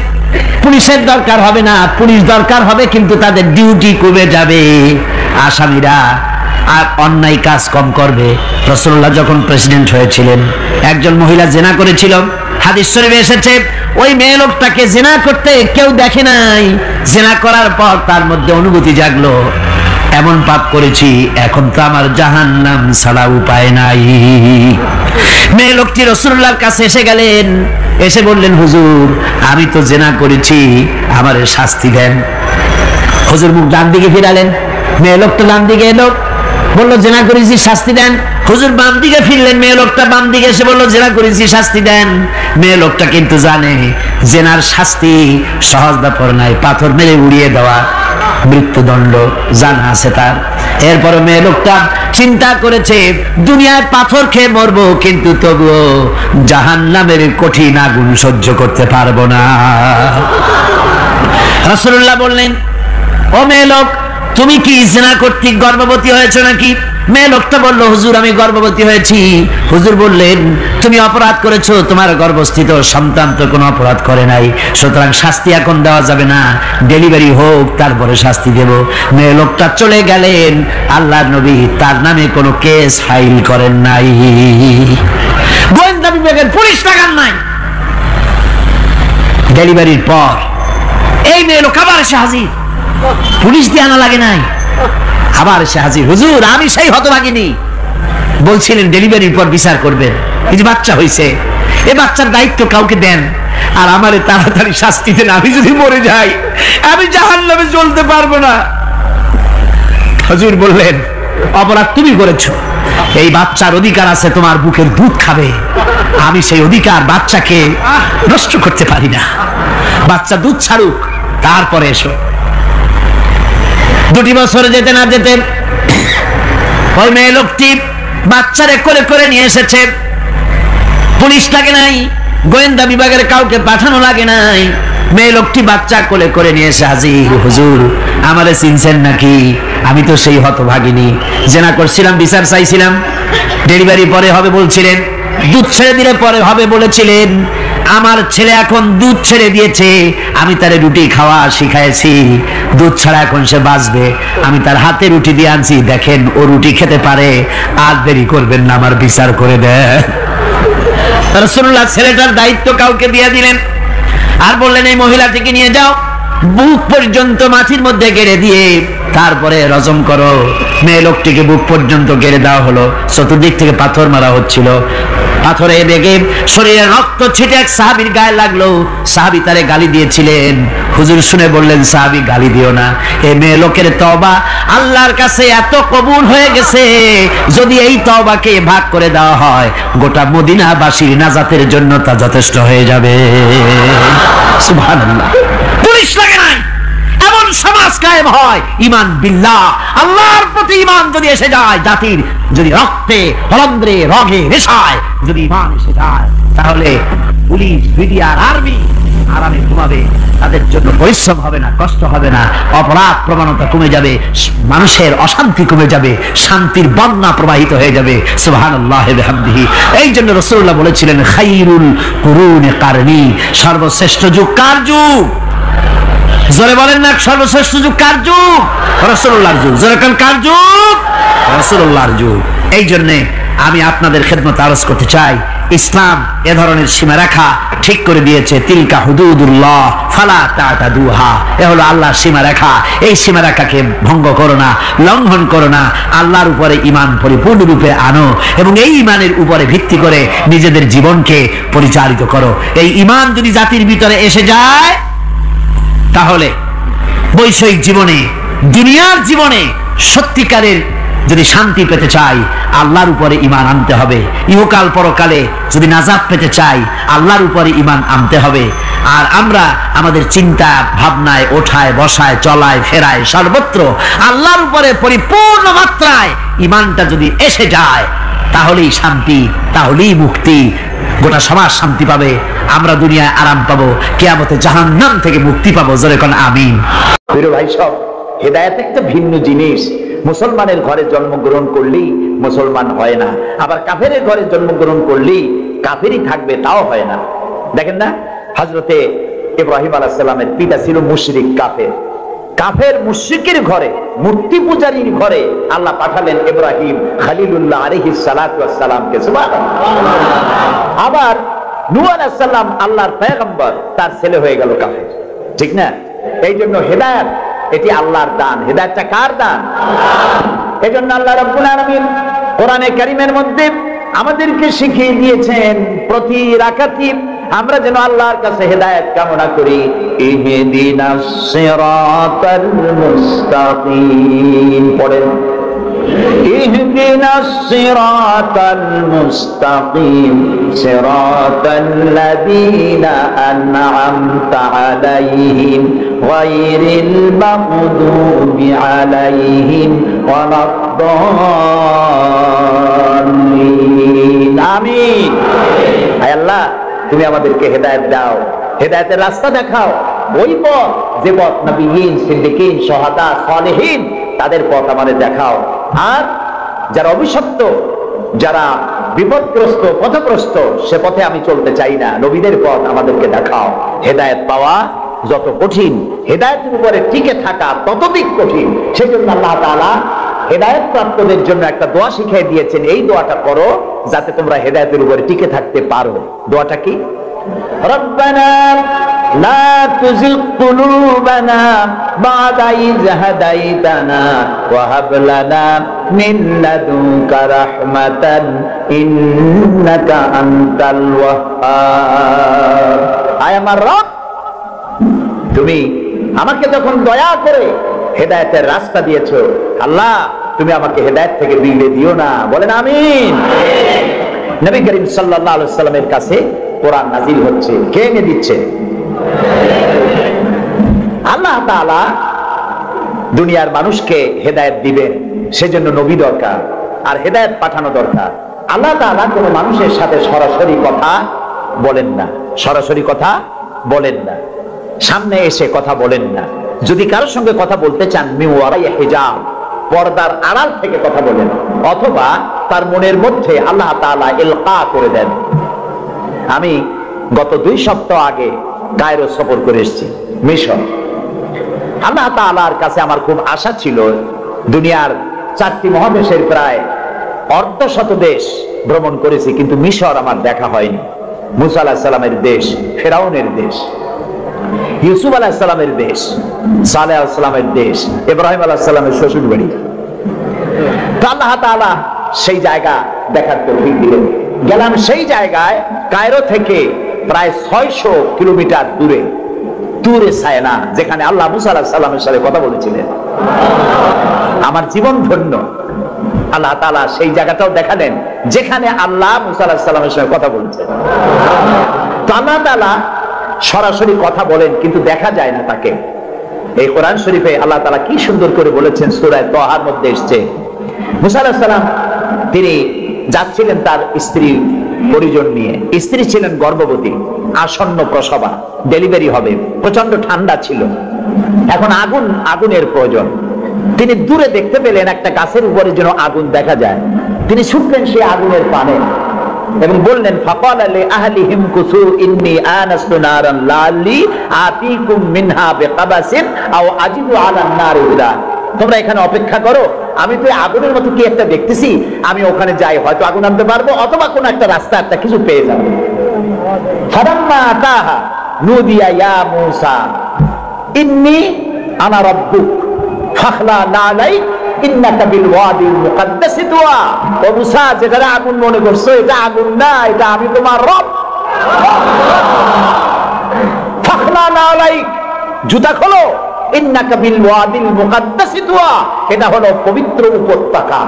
পুলিশের দরকার হবে না, পুলিশ দরকার হবে, কিন্তু তাদের ডিউটি কমে যাবে, আসামিরা আর অন্যায় কাজ কম করবে। রাসূলুল্লাহ যখন প্রেসিডেন্ট হয়েছিলেন, একজন মহিলা জিনা করেছিল, হাদিস শরীফে এসেছে, ওই মেয়ে লোকটাকে জিনা করতে কেউ দেখে নাই, জিনা করার পর তার মধ্যে অনুভূতি জাগলো, এমন পাপ করেছি, এখন তো আমার জাহান্নাম ছাড়া উপায় নাই। মেয়ে লোকটি রাসূলুল্লাহর কাছে এসে গেলেন, এসে বললেন, হুজুর আমি তো জিনা করেছি, আমারে শাস্তি দেন। হুজুর মুখ ডান দিকে ফিরালেন, মেয়ে লোকটা ডান দিকে এলো, বললো জিনা করেছি, শাস্তি দেন। হুজুর বাম দিকে ফিরলেন, মেয়ে লোকটা বাম দিকে এসে বললো, জিনা করেছি, শাস্তি দেন। মেয়ে লোকটা কিন্তু জানে জেনার শাস্তি সহজ ব্যাপার নাই, পাথর মেরে উড়িয়ে দেওয়া, মৃত্যুদণ্ড জানা আছে তার। এরপরে মেয়ে লোকটা চিন্তা করেছে, দুনিয়ায় পাথর খেয়ে মরবো, কিন্তু তবুও জাহান্নামের কঠিন আগুন সহ্য করতে পারবো না। রাসূলুল্লাহ বললেন, ও মেয়ে লোক, তুমি কি জিনা কর্তৃক গর্ভবতী হয়েছো নাকি? মেয়ে লোকটা বলল, হুজুর আমি গর্ভবতী হয়েছি। হুজুর বললেন, তুমি অপরাধ করেছো, তোমার গর্ভস্থিত সন্তান তো কোনো অপরাধ করে নাই, সুতরাং শাস্তি এখন দেওয়া যাবে না, ডেলিভারি হোক তারপরে শাস্তি দেব। মেয়ে লোকটা চলে গেলেন। আল্লাহর নবী তার নামে কোনো কেস ফাইল করেন নাই, গোয়েন্দা বিভাগের পুলিশ লাগান নাই। ডেলিভারির পর এই মেয়ে লোক আবার এসে হাজির, পুলিশ দিয়ে আনা লাগে নাই, আবার এসে হাজির, হুজুর আমি সেই হতভাগিনী, বলছিলেন ডেলিভারির পর বিচার করবেন, এই যে বাচ্চা হয়েছে, এ বাচ্চার দায়িত্ব কাউকে দেন, আর আমারে তাড়াতাড়ি শাস্তি দেন, আমি যদি মরে যাই আমি জাহান্নামে জ্বলতে পারবো না। হুজুর বললেন, অপরাধ তুমি করেছো, এই বাচ্চার অধিকার আছে তোমার বুকের দুধ খাবে, আমি সেই অধিকার বাচ্চাকে নষ্ট করতে পারি না, বাচ্চা দুধ ছাড়ুক তারপরে এসো। 2 বছর যেতে না যেতে ওই মেয়ে লোকটি বাচ্চারে করে করে নিয়ে এসেছে, পুলিশ লাগে নাই, গোয়েন্দা বিভাগের কাউকে পাঠানো লাগে নাই, মেয়ে লোকটি বাচ্চা কোলে করে নিয়ে এসে হাজির, হুজুর আমারে চিনছেন নাকি? আমি তো সেই হতভাগিনী, জেনা করছিলাম, বিচার চাইছিলাম, ডেলিভারি পরে হবে বলছিলেন, দুধ ছেড়ে দিলে পরে হবে বলেছিলেন। আমার ছেলে এখন দুধ ছেড়ে দিয়েছে, আমি তারে রুটি খাওয়া শিখাইছি, দুধ ছাড়া এখন সে বাঁচবে। আমি তার হাতে রুটি দিয়ে আনছি, দেখেন ও রুটি খেতে পারে, আর দেরি করবেন না, আমার বিচার করে দেন। রাসূলুল্লাহ ছেলেটার দায়িত্ব কাউকে দিয়ে দিলেন, আর বললেন এই মহিলাটিকে নিয়ে যাও, বুক পর্যন্ত মাটির মধ্যে গেড়ে দিয়ে তারপরে রজম করো। মেয়ে লোকটিকে বুক পর্যন্ত গেড়ে দেওয়া হলো, চতুর্দিক থেকে পাথর মারা হচ্ছিল, পাথরে বেগে শরীরে রক্ত ছিটে এক সাহাবীর গায়ে লাগলো। সাহাবী তারে গালি দিয়েছিলেন, হুজুর শুনে বললেন সাহাবী গালি দিও না, এই মেয়ে লোকের তওবা আল্লাহর কাছে এত কবুল হয়ে গেছে, যদি এই তওবাকে ভাগ করে দেওয়া হয় গোটা মদিনাবাসীর নাজাতের জন্য তা যথেষ্ট হয়ে যাবে। সুবহানাল্লাহ। পুলিশ লাগে নাই, এমন সমাজ কায়েম হয়, ঈমান বিল্লাহ, আল্লাহর প্রতি ঈমান যদি এসে যায়, জাতির যদি রক্তে হলন্দ্রে রগে রেশায় যদি ঈমান এসে যায়, তাহলে পুলিশ বিডিআর আর্মি আরামে ঘুমাবে, তাদের জন্য পরিশ্রম হবে না, কষ্ট হবে না, অপরাধ প্রবণতা কমে যাবে, মানুষের অশান্তি কমে যাবে, শান্তির বন্যা প্রবাহিত হয়ে যাবে। সুবহানাল্লাহি ওয়া বিহামদিহি। এই জন্য রাসূলুল্লাহ বলেছিলেন খায়রুল কুরুনি কারনি, সর্বশ্রেষ্ঠ যুগ কার যুগ? জোরে বলেন না, সর্বশ্রেষ্ঠ যুগ কার যুগ? রাসূলুল্লাহর যুগ। জোরে কোন কার যুগ? রাসূলুল্লাহর যুগ। এই জন্য আমি আপনাদের খেদমতে আরজ করতে চাই, ইসলাম এ ধরনের সীমারেখা ঠিক করে দিয়েছে, তিলকা হুদুদুল্লাহ ফালা তা'তাদুহা, এ হলো আল্লাহর সীমারেখা, এই সীমারেখাকে ভঙ্গ করো না, লঙ্ঘন করো না, আল্লাহর উপরে ঈমান পরিপূর্ণরূপে আনো এবং এই ঈমানের উপরে ভিত্তি করে নিজেদের জীবনকে পরিচালিত করো। এই ঈমান যদি জাতির ভিতরে এসে যায়, তাহলে বৈষয়িক জীবনে, দুনিয়ার জীবনে সত্যিকারের যদি শান্তি পেতে চাই, আল্লাহর উপরে ঈমান আনতে হবে। ইহকাল পরকালে যদি নাজাত পেতে চাই, আল্লাহর উপরে ঈমান আনতে হবে। আর আমরা আমাদের চিন্তা ভাবনায়, ওঠায় বসায়, চলায় ফেরায়, সর্বত্র আল্লাহর উপরে পরিপূর্ণ মাত্রায় ঈমানটা যদি এসে যায়, তাহলেই শান্তি, তাহলেই মুক্তি, গোটা সমাজ শান্তি পাবে, আমরা দুনিয়ায় আরাম পাবো, কিয়ামতে জাহান্নাম থেকে মুক্তি পাবো। জোরে কোন আমিন। প্রিয় ভাই সব, হেদায়েত একটা ভিন্ন জিনিস। মুসলমানের ঘরে জন্মগ্রহণ করলেই মুসলমান হয় না, আবার কাফেরের ঘরে জন্মগ্রহণ করলেই কাফেরই থাকবে, তাও হয় না। দেখেন না, হযরতে ইব্রাহিম আলাইহিস সালামের পিতা ছিল মুশরিক, কাফের। কাফের মুশরিকের ঘরে, মূর্তি পূজারীর ঘরে আল্লাহ পাঠালেন ইব্রাহিম খলিলুল্লাহ আলাইহিস সালাতু ওয়াস সালামকে। সুবহানাল্লাহ। আবার নূহ আলাইহিস সালাম আল্লাহর পয়গম্বর, তার ছেলে হয়ে গেল কাফের, ঠিক না? এই জন্য হেদায়েত এটি আল্লাহর দান। হেদায়েতটা কার দান? এই জন্য আল্লাহ রাব্বুল আলামিন কোরআনে কারীমের মধ্যে আমাদেরকে শিখিয়ে দিয়েছেন, প্রতি রাকাতে আমরা যেন আল্লাহর কাছে হেদায়েত কামনা করি। ইহদিনাস সিরাতাল মুস্তাকিম পড়েন, ইহদিনাস সিরাতাল মুস্তাকিম সিরাতাল্লাযীনা আন'আমতা আলাইহিম গায়রিল মাগদুবি আলাইহিম ওয়ালাদ-দাল্লিন। আমিন। হে আল্লাহ, তুমি আমাদেরকে হেদায়েত দাও, হেদায়েতের রাস্তা দেখাও, ওই পথ যে পথ নবীয়িন, সিদ্দিকিন, শুহাদা, সালেহিন তাদের পথ আমাদের দেখাও। আর যারা অভিশপ্ত, যারা বিপদগ্রস্ত, পথগ্রস্ত, সে পথে আমি চলতে চাই না, নবীদের পথ আমাদেরকে দেখাও। হেদায়েত পাওয়া যত কঠিন, হেদায়েতের উপরে টিকে থাকা ততোধিক কঠিন। সেজন্য আল্লাহ তাআলা হেদায়েত প্রাপ্তদের জন্য একটা দোয়া শিখিয়ে দিয়েছেন, এই দোয়াটা করো যাতে তোমরা হেদায়েতের উপরে টিকে থাকতে পারো। দোয়াটা কি? রব্বানা লা তুযিগ কুলুবানা বা'দা ইয হাদাইতানা ওয়া হাব লানা মিন লাদুনকা রাহমাতান ইন্নাকা আনতাল ওয়াহ্হাব। আয় আমার রব, তুমি আমাকে যখন দয়া করে হেদায়েতের রাস্তা দিয়েছো, আল্লাহ তুমি আমাকে হেদায়েত থেকে বিগড়ে দিও না। বলেন আমিন। নবী করিম সাল্লাল্লাহু আলাইহি ওয়াসাল্লামের কাছে কোরআন নাজিল হচ্ছে, কে এনে দিচ্ছে? আল্লাহ তাআলা দুনিয়ার মানুষকে হেদায়েত দিবেন, সেজন্য নবী দরকার, আর হেদায়েত পাঠানো দরকার। আল্লাহ তাআলা কোনো মানুষের সাথে সরাসরি কথা বলেন না, সরাসরি কথা বলেন না। সামনে এসে কথা বলেন না। যদি কারোর সঙ্গে কথা বলতে চান মিন ওয়ারাই হিজাব, পর্দার আড়াল থেকে কথা বলেন, অথবা তার মনের মধ্যে আল্লাহ তাআলা ইলকা করে দেন। আমি গত 2 সপ্তাহ আগে কায়রো সফর করে এসেছি, মিশর। আল্লাহ তাআলার কাছে আমার খুব আশা ছিল। দুনিয়ার 4টি মহাদেশের প্রায় অর্ধশত দেশ ভ্রমণ করেছি, কিন্তু মিশর আমার দেখা হয়নি। মুসা আলাইহিস সালামের দেশ, ফেরাউনের দেশ, ইউসুফ আলাইহিস সালামের দেশ, সালেহ আলাইহিস সালামের দেশ, ইব্রাহিম আলাইহিস সালামের শ্বশুর বাড়ি। আল্লাহ তাআলা সেই জায়গা দেখার তৌফিক দিলেন। গেলাম সেই জায়গায়, কায়রো থেকে প্রায় 600 কিলোমিটার দূরে তুরে সায়না, যেখানে আল্লাহ মুসা আলাইহিস সালামের সাথে কথা বলেছিলেন। আমার জীবন ধন্য। আল্লাহ তাআলা সেই জায়গাটাও দেখালেন যেখানে আল্লাহ মুসা আলাইহিস সালামের সাথে কথা বলেছেন। তো আল্লাহ তাআলা সরাসরি কথা বলেন, কিন্তু দেখা যায় না তাকে। এই কোরআন শরীফে আল্লাহ তাআলা কি সুন্দর করে বলেছেন, সূরা তাহার মধ্যে এসেছে, মুসা আলাইহিস সালাম তিনি যাচ্ছিলেন তার স্ত্রী পরিজন নিয়ে। স্ত্রী ছিলেন গর্ভবতী, আসন্ন প্রসবা, ডেলিভারি হবে, প্রচন্ড ঠান্ডা ছিল, এখন আগুনের প্রয়োজন। তিনি দূরে দেখতে পেলেন একটা গাছের উপরে যেন আগুন দেখা যায়। তিনি ছুটলেন সেই আগুনের পানে এবং বললেন, ফাকালা লি আহলিহিম কুসু ইন্নী আনাসতু নারান লাআল্লি আতিকুম মিনহা বিকাবাসিন আও আজিদু আলান নারি হুদা। তোমরা এখানে অপেক্ষা করো, আমি তো আগুনের মতো কি একটা দেখতেছি, আমি ওখানে যাই, হয়তো আগুন আনতে পারবো, অথবা কোন একটা রাস্তা একটা কিছু পেয়ে যাবো। ফালাম্মা আতাহা নুদিয়া ইয়া মূসা ইন্নী আনা রাব্বুক ফাখলা নালাইক ইন্নাকা বিল ওয়াদিল মুকাদ্দাসি তুয়া। ও মূসা, যেটা আগুন মনে করছো, এটা আগুন না, এটা আমি তোমার রব। ফাখলা নালাইক, জুতা খোলো, ইন্নাকা বিল ওয়াদিল মুকাদ্দাসি তুয়া, এটা হলো পবিত্র উপত্যকা।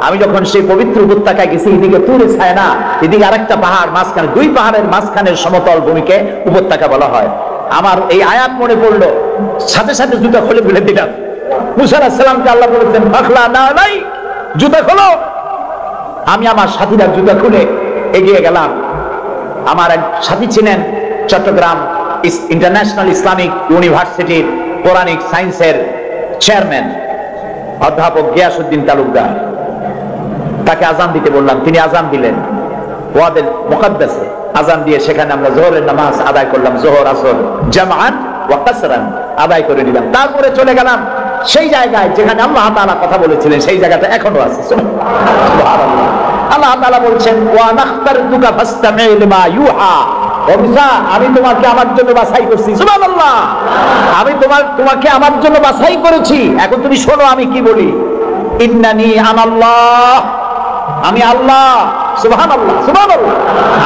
আমি যখন সেই পবিত্র উপত্যকায় গেছি, এদিকে তুরে সায়না, এদিকে আরেকটা পাহাড়, মাঝখানে 2 পাহাড়ের মাঝখানের সমতল ভূমিকে উপত্যকা বলা হয়। আমার এই আয়াত মনে পড়লো, সাথে সাথে জুতা খুলে ফেলে দিলাম। মুসা আলাইহিস সালামকে আল্লাহ বলেছেন, ফাখলা নালাই, জুতা খোলো। আমি আমার সাথীরা জুতা খুলে এগিয়ে গেলাম। আমার এক সাথী ছিলেন চট্টগ্রাম ইন্টারন্যাশনাল ইসলামিক ইউনিভার্সিটির কোরআনিক সায়েন্সের চেয়ারম্যান অধ্যাপক গিয়াসউদ্দিন তালুকদার। তাকে আজান দিতে বললাম, তিনি আজান দিলেন ওয়াদিল মুকাদ্দাসে। আজান দিয়ে সেখানে আমরা যোহরের নামাজ আদায় করলাম, যোহর আসর জামাআন ওয়া কাসরান আদায় করে নিলাম। তারপরে চলে গেলাম সেই জায়গায় যেখানে আল্লাহ তাআলা কথা বলেছিলেন, সেই জায়গাটা এখনো আছে। সুবহানাল্লাহ। আল্লাহ তাআলা বলছেন, ওয়া নাখতারতুকা ফাসতামি লিমা ইউহা। ও মুসা, আমি তোমাকে আমার জন্য বাছাই করেছি। সুবহানাল্লাহ। আমি তোমাকে আমার জন্য বাছাই করেছি, এখন তুমি শোনো আমি কি বলি। ইন্নানি আনাল্লাহ, আমি আল্লাহ। সুবহানাল্লাহ, সুবহানাল্লাহ।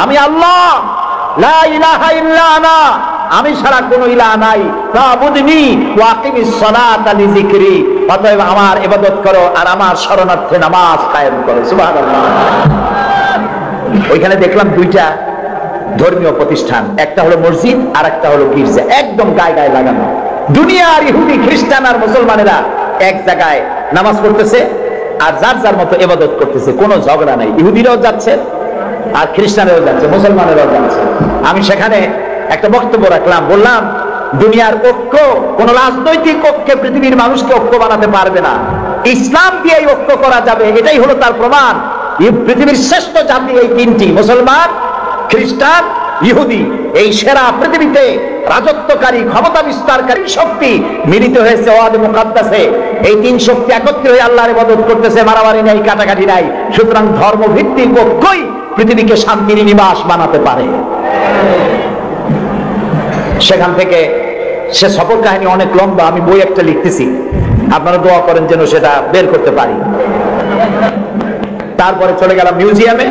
আমি আল্লাহ, লা ইলাহা ইল্লা আনা, আমি ছাড়া কোনো ইলাহ নাই। ফাবুদনি ওয়া আকিমিস সালাতা লিযিকরি, অতএব আমার ইবাদত করো আর আমার শরণার্থে নামাজ কায়েম করো। সুবহানাল্লাহ। ওইখানে দেখলাম 2টা ধর্মীয় প্রতিষ্ঠান, একটা হলো মসজিদ আর একটা হলো গির্জা, একদম গায়ে গায়ে লাগানো। দুনিয়ার ইহুদি, খ্রিস্টান আর মুসলমানেরা এক জায়গায় নামাজ পড়তেছে আর যার যার মতো ইবাদত করতেছে, কোনো ঝগড়া নাই। ইহুদিরাও যাচ্ছে আর খ্রিস্টানেরাও যাচ্ছে, মুসলমানেরাও যাচ্ছে। আমি সেখানে একটা বক্তব্য রাখলাম, বললাম দুনিয়ার ঐক্য, কোন রাজনৈতিক ঐক্যে পৃথিবীর মানুষকে ঐক্য বানাতে পারবে না, ইসলাম দিয়ে ঐক্য করা যাবে, এটাই হলো তার প্রমাণ। পৃথিবীর শ্রেষ্ঠ জাতি এই 3টি, মুসলমান, খ্রিস্টান, ইহুদি। এই সেরা পৃথিবীতে রাজত্বকারী, ক্ষমতা বিস্তারকারী শক্তি মিলিত হয়েছে ওয়াদ মুকাদ্দাসে। এই 3 শক্তি একত্রে হয়ে আল্লাহর ইবাদত করতেছে, মারামারি নাই, কাটাকাটি নাই। সুতরাং ধর্মভিত্তিক ঐক্যই পৃথিবীকে শান্তির নিবাস বানাতে পারে। সেখান থেকে সে সফর কাহিনী অনেক লম্বা, আমি বই একটা লিখতেছি, আপনারা দোয়া করেন যেন সেটা বের করতে পারি। তারপরে চলে গেলাম মিউজিয়ামে,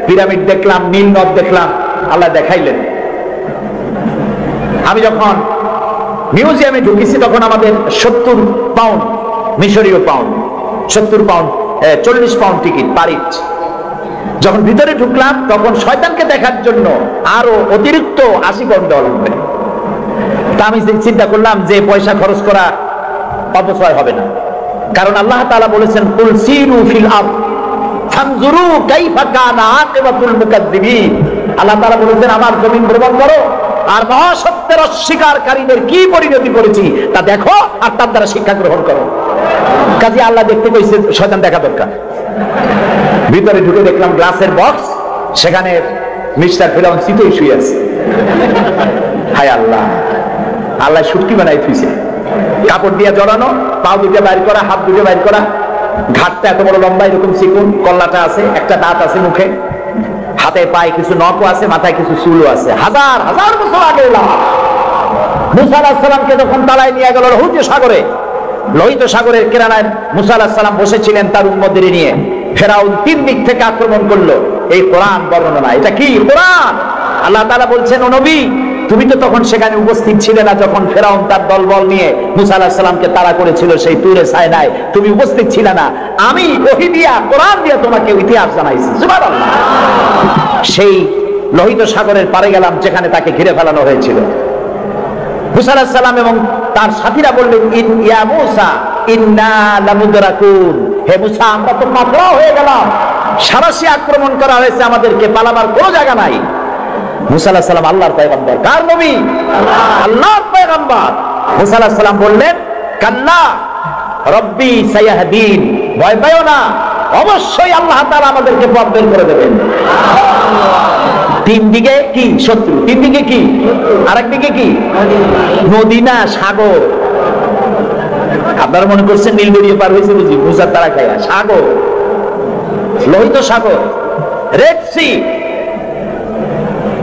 পিরামিড দেখলাম, নীল নদ দেখলাম, আল্লাহ দেখাইলেন। আমি যখন মিউজিয়ামে ঢুকেছি তখন আমাদের 70 পাউন্ড, মিশরীয় পাউন্ড, 70 পাউন্ড, 40 পাউন্ড টিকিট পারিচ। যখন ভিতরে ঢুকলাম তখন শয়তানকে দেখার জন্য আরো অতিরিক্ত 80 পাউন্ড দেওয়া লাগবে। তা আমি চিন্তা করলাম যে পয়সা খরচ করা অপচয় হবে না, কারণ আল্লাহ তাআলা বলেছেন, কুল সিরু ফিল আরদ ফানজুরু কাইফা কানা আকিবাতুল মুকাদ্দিবিন। আল্লাহ তাআলা বলেছেন, আমার জমিন ভ্রমণ করো, আর মহাসত্যের অস্বীকারীদের কি পরিণতি করেছি তা দেখো, আর তার দ্বারা শিক্ষা গ্রহণ করো। কাজে আল্লাহ দেখতে কইছে, শয়তান দেখা দরকার। ভিতরে ঢুকে দেখলাম গ্লাসের বক্স, সেখানে মিস্টার ফিরাউন চিতই শুয়ে আছে। হায় আল্লাহ, আল্লাহ শুটকি বানাই থুইছে, কাপড় দিয়ে জড়ানো, পা দুটো বাইর করা, হাত দুটো বাইর করা, ঘাটটা এত বড় লম্বা, এরকম চিকুন, কল্লাটা আছে, একটা দাঁত আছে মুখে, হাতে পায়ে কিছু নখও আছে, মাথায় কিছু চুলও আছে। হাজার হাজার বছর আগে মুসা আলাইহিস সালামকে যখন তালায় নিয়ে গেল লোহিত সাগরের কিনারায় মুসা আলাইহিস সালাম বসেছিলেন তার উম্মতদের নিয়ে। ফেরাউন 3 দিক থেকে আক্রমণ করলো। এই কোরআন বর্ণনা, এটা কি কোরআন? আল্লাহ তাআলা বলছেন, ও নবী, তুমি তো তখন সেখানে উপস্থিত ছিলে না যখন ফেরাউন তার দলবল নিয়ে মুসা আলাইহিস সালামকে তাড়া করেছিল সেই তুরে সায়নায়, তুমি উপস্থিত ছিলে না। আমি ওহী দিয়া, কোরআন দিয়া তোমাকে ইতিহাস জানাইছি। সুবহানাল্লাহ। সেই লোহিত সাগরের পারে গেলাম যেখানে তাকে ঘিরে ফেলানো হয়েছিল। মুসা আলাইহিস সালাম এবং তার সাথীরা বললেন, ইয়া মুসা ইন্না লামুদরাকুন, হে মুসা, আমরা তো পাকড়াও হয়ে গেলাম, সারাশি আক্রমণ করা হয়েছে, আমাদেরকে পালাবার কোনো জায়গা নাই। মুসা আলাইহিস সালাম আল্লাহর পয়গম্বর। কার নবী? আল্লাহর পয়গম্বর। মুসা আলাইহিস সালাম বললেন, কাল্লা রব্বি সায়াহদিন, ভয় পাইও না, অবশ্যই আল্লাহ তাআলা আমাদেরকে পথ বের করে দেবেন। 3 দিকে কি শত্রু, 3 দিকে কি, আরেক দিকে কি নদী না সাগর। আপনারা মনে করছেন নীলদরিয়া পার হয়েছে বুঝি, মুসার তারা খায়া, সাগর, লোহিত সাগর, রেড সি,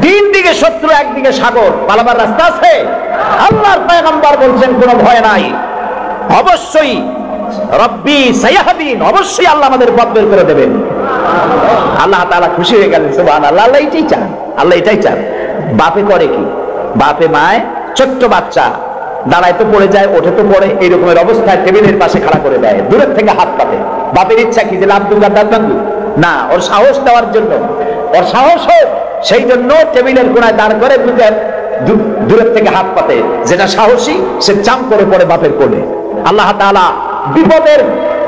3 দিকে শত্রু, একদিকে সাগর, পালাবার রাস্তা আছে? আল্লাহর পয়গম্বর বলছেন কোনো ভয় নাই, অবশ্যই রব্বি সায়াহদিন, অবশ্যই আল্লাহ আমাদের পথ বের করে দেবেন। আল্লাহ তাআলা খুশি হয়ে গেলেন। সুবহানাল্লাহ। আল্লাহ এটাই চান, আল্লাহ এটাই চান। বাপে করে কি, বাপে মায় ছোট্ট বাচ্চা দাঁড়ায় তো পড়ে যায়, ওঠে তো পড়ে, এইরকমের অবস্থায় টেবিলের পাশে খাড়া করে দেয়, দূরের থেকে হাত পাতে। বাপের ইচ্ছা কি যে লাভ দুর্গা দাঁত ভাঙু না, ওর সাহস দেওয়ার জন্য, ওর সাহস হোক সেই জন্য টেবিলের কোণায় দাঁড় করে দূরের থেকে হাত পাতে। যেটা সাহসী সে চাম করে পড়ে বাপের কোলে। আল্লাহ তাআলা বিপদের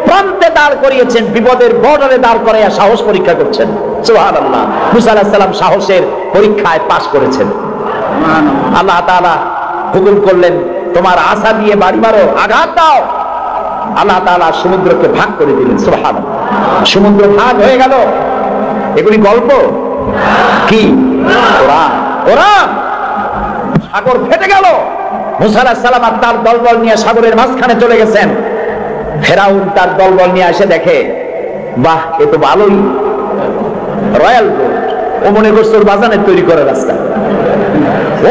প্রান্তে দাঁড় করিয়েছেন, বিপদের বর্ডারে দাঁড় করাইয়া সাহস পরীক্ষা করছেন। সুবহানাল্লাহ। মুসা আলাইহিস সালাম সাহসের পরীক্ষায় পাস করেছেন। আল্লাহ তাআলা হুকুম করলেন, তোমার আসা দিয়ে বাড়ি মারো, আঘাত দাও। আল্লাহ তাআলা সমুদ্রকে ভাগ করে দিলেন। সুবহানাল্লাহ। সমুদ্র ভাগ হয়ে গেল। এগুলি গল্প কি? কোরআন। কোরআন। সাগর ফেটে গেল। মুসা আলাইহিস সালাম আর তার দলবল নিয়ে সাগরের মাঝখানে চলে গেছেন। ফেরাউন তার দলবল নিয়ে এসে দেখে, বাহ, এ তো ভালোই রয়্যাল রোড। ও মনে করছে ওর বাজানের তৈরি করা রাস্তা।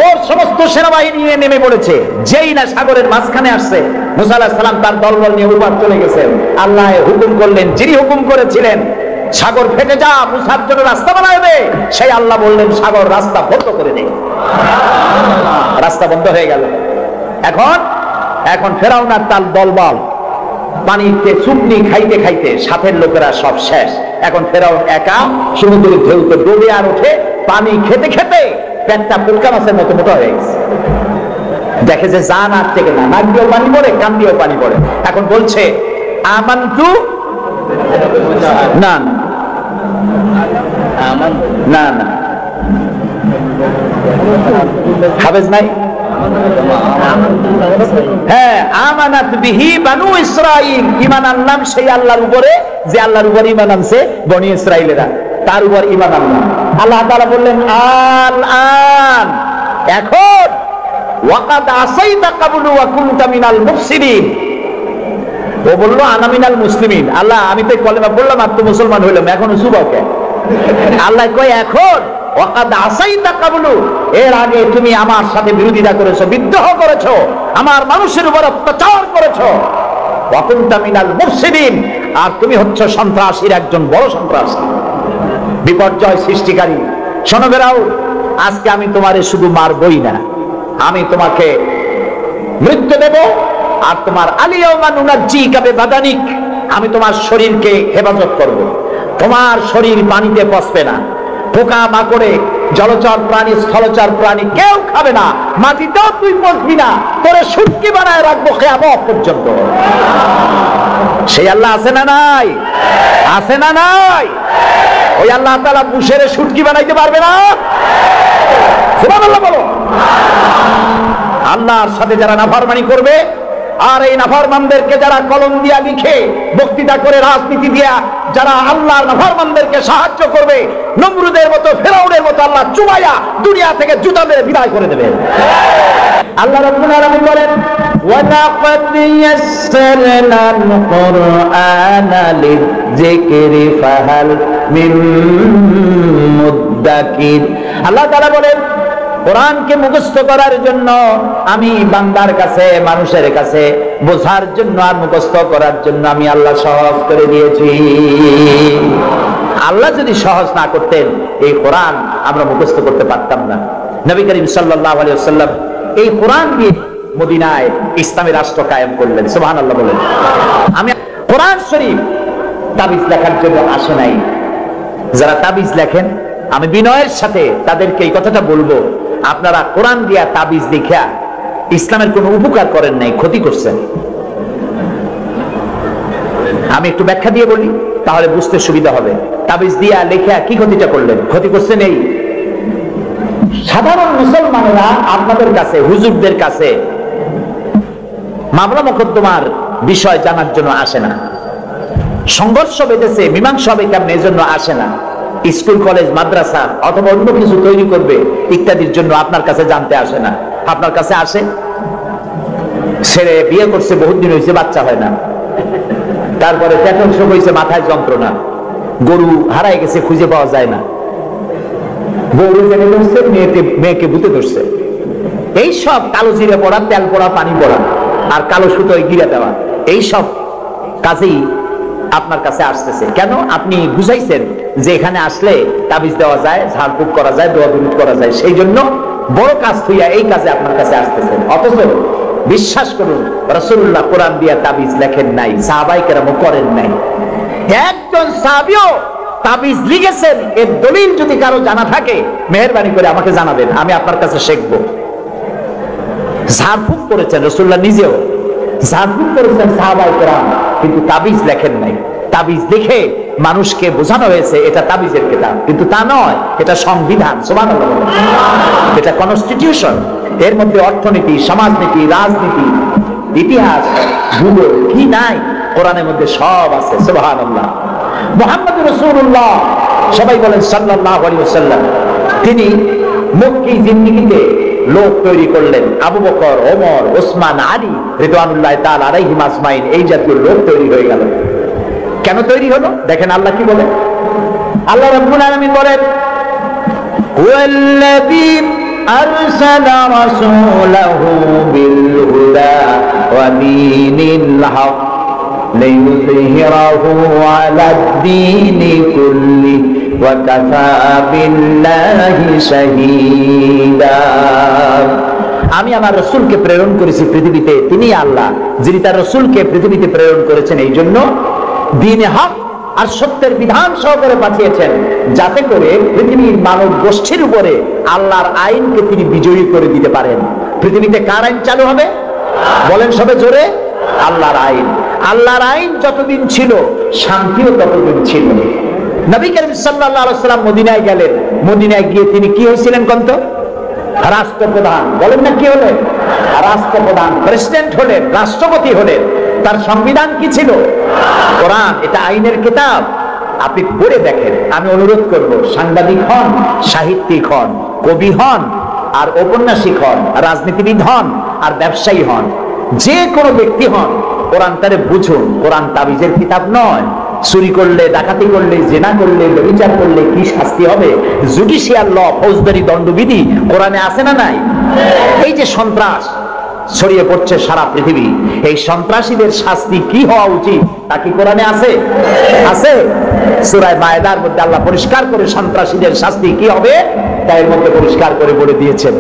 ওর সমস্ত সেনাবাহিনী নিয়ে নেমে পড়েছে। যেই না সাগরের মাঝখানে আসছে, মুসা আলাইহিস সালাম তার দলবল নিয়ে উপার চলে গেছেন। আল্লাহ হুকুম করলেন, যিনি হুকুম করেছিলেন সাগর ফেটে যা, মুসার জন্য রাস্তা বানাবে, সেই আল্লাহ বললেন সাগর রাস্তা বন্ধ করে দে। রাস্তা বন্ধ হয়ে গেল। এখন ফেরাউন আর তার দলবল পানিতে চুপনি খাইতে খাইতে সাথের লোকেরা সব শেষ। এখন ফেরাউন একা সমুদ্রের ঢেউতে ডুবে আর ওঠে, পানি খেতে খেতে পেটটা পুলকা মাছের মতো মোটা হয়ে গেছে। দেখে যে জান আর থেকে না, নাক দিয়েও পানি পড়ে, কান দিয়েও পানি পড়ে। এখন বলছে আমানতু না না না, হাফেজ নাই? হ্যাঁ, আমানাত বিহি বানু ইসরাঈল, ঈমান আনলাম সেই আল্লাহর উপরে যে আল্লাহর উপর ঈমান আনছে বনি ইসরাঈলেরা, তার উপর ঈমান আনলাম। আল্লাহ তাআলা বললেন, আল আন, এখন, ওয়াকাদ আসাইতা ক্বাবলু ওয়া কুনতা মিনাল মুফসিদিন। ও বলল, আনা মিনাল মুসলিমিন। আল্লাহ, আমি তো কলেমা বললাম আর তো মুসলমান হইলাম, এখনো যুবক। আল্লাহ কয়, এখন ওয়াকাদ আসাইতা ক্বাবলু, এর আগে তুমি আমার সাথে বিরোধিতা করেছো, বিদ্রোহ করেছো, আমার মানুষের উপর অত্যাচার করেছো। ওয়া কুনতা মিনাল মুফসিদিন, আর তুমি হচ্ছ সন্ত্রাসীর একজন বড় সন্ত্রাসী, বিপর্যয় সৃষ্টিকারী। শোনো ফেরাউন, আজকে আমি তোমারে শুধু মারবই না, আমি তোমাকে মৃত্যু দেব। আর তোমার আলিয়াউমা নুনাজ্জিকা বিবাদানিক, আমি তোমার শরীরকে হেফাজত করব। তোমার শরীর পানিতে পচবে না, পোকা মাকড়ে, জলচর প্রাণী, স্থলচর প্রাণী কেউ খাবে না, মাটিতেও তুই পচবি না, তোরে শুটকি বানায় রাখবো কিয়ামত পর্যন্ত। সেই আল্লাহ আছে না নাই? আছে না নাই? ওই আল্লাহ তাআলা মুশেরে শুটকি বানাইতে পারবে না? সুবহানাল্লাহ বলো। আল্লাহর সাথে যারা নাফরমানি করবে, আর এই নাফরমানদেরকে যারা কলম দিয়া লিখে, বক্তৃতা করে, রাজনীতি দিয়া যারা আল্লাহর নাফরমানদেরকে সাহায্য করবে, নমরুদের মতো, ফেরাউনের মতো আল্লাহ চুমাইয়া দুনিয়া থেকে জুতা মেরে বিদায় করে দেবেন। আল্লাহ রাব্বুল আলামিন বলেন, ওয়ালাকাদ ইয়াসসারনাল কুরআনা লিযিকরি ফাহাল মিন মুদ্দাকির। আল্লাহ তাআলা বলেন, কোরআনকে মুখস্থ করার জন্য আমি বান্দার কাছে, মানুষের কাছে বোঝার জন্য আর মুখস্থ করার জন্য আমি আল্লাহ সহজ করে দিয়েছি। আল্লাহ যদি সহজ না করতেন, এই কোরআন আমরা মুখস্থ করতে পারতাম না। নবী করিম সাল্লাল্লাহু আলাইহি ওয়াসাল্লাম এই কোরআন দিয়ে মদিনায় ইসলামী রাষ্ট্র কায়েম করলেন। সুবহানাল্লাহ বলেন। আমি কোরআন শরীফ তাবিজ লেখার জন্য আসে নাই। যারা তাবিজ লেখেন, আমি বিনয়ের সাথে তাদেরকে এই কথাটা বলবো, আপনারা কোরআন দিয়া তাবিজ লিখা ইসলামের কোনো উপকার করেন নাই, ক্ষতি করছেন। আমি একটু ব্যাখ্যা দিয়ে বলি, তাহলে বুঝতে সুবিধা হবে। তাবিজ দিয়া লেখা কি ক্ষতিটা করলেন? ক্ষতি করছেন এই, সাধারণ মুসলমানেরা আপনাদের কাছে, হুজুরদের কাছে মামলা মোকদ্দমার বিষয় জানার জন্য আসে না। সংঘর্ষ বেঁধেছে, মীমাংসা হবে কেমন, এই জন্য আসে না। স্কুল, কলেজ, মাদ্রাসা অথবা অন্য কিছু তৈরি করবে ইত্যাদির জন্য আপনার কাছে জানতে আসে না। আপনার কাছে আসে, ছেলে বিয়ে করছে, বহুত দিন হয়েছে, বাচ্চা হয় না, তারপরে পেটন শোক হয়েছে, মাথায় যন্ত্রণা, গরু হারাই গেছে, খুঁজে পাওয়া যায় না, গরু জেনে ধরছে, মেয়েকে ভূতে ধরছে, এই সব কালো জিরে পড়া, তেল পড়া, পানি পড়া, আর কালো সুতোয় গিরা দেওয়া, এই সব কাজেই আপনার কাছে আসতেছে। কেন? আপনি বুঝাইছেন যে এখানে আসলে তাবিজ দেওয়া যায়, ঝাড়ফুঁক করা যায়, দোয়া দুরূদ করা যায়, সেই জন্য বড় কাজ হইয়া এই কাজে আপনার কাছে আসতেছেন। অথচ বিশ্বাস করুন, রাসূলুল্লাহ কোরআন দিয়া তাবিজ লেখেন নাই, সাহাবায়ে কেরামও করেন নাই। একজন সাহাবীও তাবিজ লিখেছেন এর দলিল যদি কারো জানা থাকে, মেহেরবানি করে আমাকে জানাবেন, আমি আপনার কাছে শিখব। ঝাড়ফুঁক করেছেন রাসূলুল্লাহ নিজেও, ঝাড়ফুঁক করেছেন সাহাবায়ে কেরাম, কিন্তু তাবিজ লেখেন নাই। তাবিজ লিখে মানুষকে বোঝানো হয়েছে এটা তাবিজের কিতাব, কিন্তু তা নয়, এটা সংবিধান। সুবহানাল্লাহ। এটা কনস্টিটিউশন। এর মধ্যে অর্থনীতি, সমাজনীতি, রাজনীতি, ইতিহাস, ভূগোল কি নাই, কোরআনের মধ্যে সব আছে। সুবহানাল্লাহ। মুহাম্মদ রাসূলুল্লাহ, সবাই বলেন সাল্লাল্লাহু আলাইহি ওয়াসাল্লাম, তিনি মক্কি জিন্দেগিতে লোক তৈরি করলেন। আবু বকর, ওমর, ওসমান, আলী রিদওয়ানুল্লাহি তাআলা আলাইহিম আজমাইন, এই জাতীয় লোক তৈরি হয়ে গেল। কেন তৈরি হলো? দেখেন আল্লাহ কি বলেন। আল্লাহ রাব্বুল আলামিন বলেন, হুয়াল্লাযী আরসালা রাসূলাহু বিল হুদা ওয়া দীনিল হক লিইয়ুযহিরাহু আলাদ দীনি কুল্লি ওয়া কাফা বিল্লাহি শাহীদা। আমি আমার রাসূলকে প্রেরণ করেছি পৃথিবীতে, তিনি আল্লাহ যিনি তার রাসূলকে পৃথিবীতে প্রেরণ করেছেন এই জন্য দ্বীনে হক আর সত্যের বিধান সহকারে পাঠিয়েছেন, যাতে করে পৃথিবীর মানব গোষ্ঠীর উপরে আল্লাহর আইনকে তিনি বিজয়ী করে দিতে পারেন। পৃথিবীতে কার আইন চালু হবে? বলেন সবে জোরে, আল্লাহর আইন। আল্লাহর আইন যতদিন ছিল, শান্তিও ততদিন ছিল। নবী করিম সাল্লাল্লাহু আলাইহি ওয়াসাল্লাম মদিনায় গেলেন। মদিনায় গিয়ে তিনি কি হয়েছিলেন কন্ত? রাষ্ট্রপ্রধান। বলেন না কি হলেন? রাষ্ট্রপ্রধান, প্রেসিডেন্ট হলেন, রাষ্ট্রপতি হলেন। তার সংবিধান কি ছিল? কোরআন। এটা আইনের কিতাব। আপনি পড়ে দেখেন। আমি অনুরোধ করব, সাংবাদিক হন, সাহিত্যিক হন, কবি হন, আর ঔপন্যাসিক হন, রাজনীতিবিদ হন, আর ব্যবসায়ী হন, যে কোনো ব্যক্তি হন, কোরআনটারে বুঝুন। কোরআন তাবিজের কিতাব নয়। চুরি করলে, ডাকাতি করলে, জেনা করলে, ব্যভিচার করলে কি শাস্তি হবে, জুডিশিয়াল ল, ফৌজদারি দণ্ডবিধি কোরআনে আছে না নাই? এই যে সন্ত্রাস ছড়িয়ে পড়ছে সারা পৃথিবী, এই সন্ত্রাসীদের শাস্তি কি হওয়া উচিত তা কি কোরআনে আছে? আছে। সূরা মায়েদার মধ্যে আল্লাহ পরিষ্কার করে সন্ত্রাসীদের শাস্তি কি হবে তার মধ্যে পরিষ্কার করে বলে দিয়েছেন।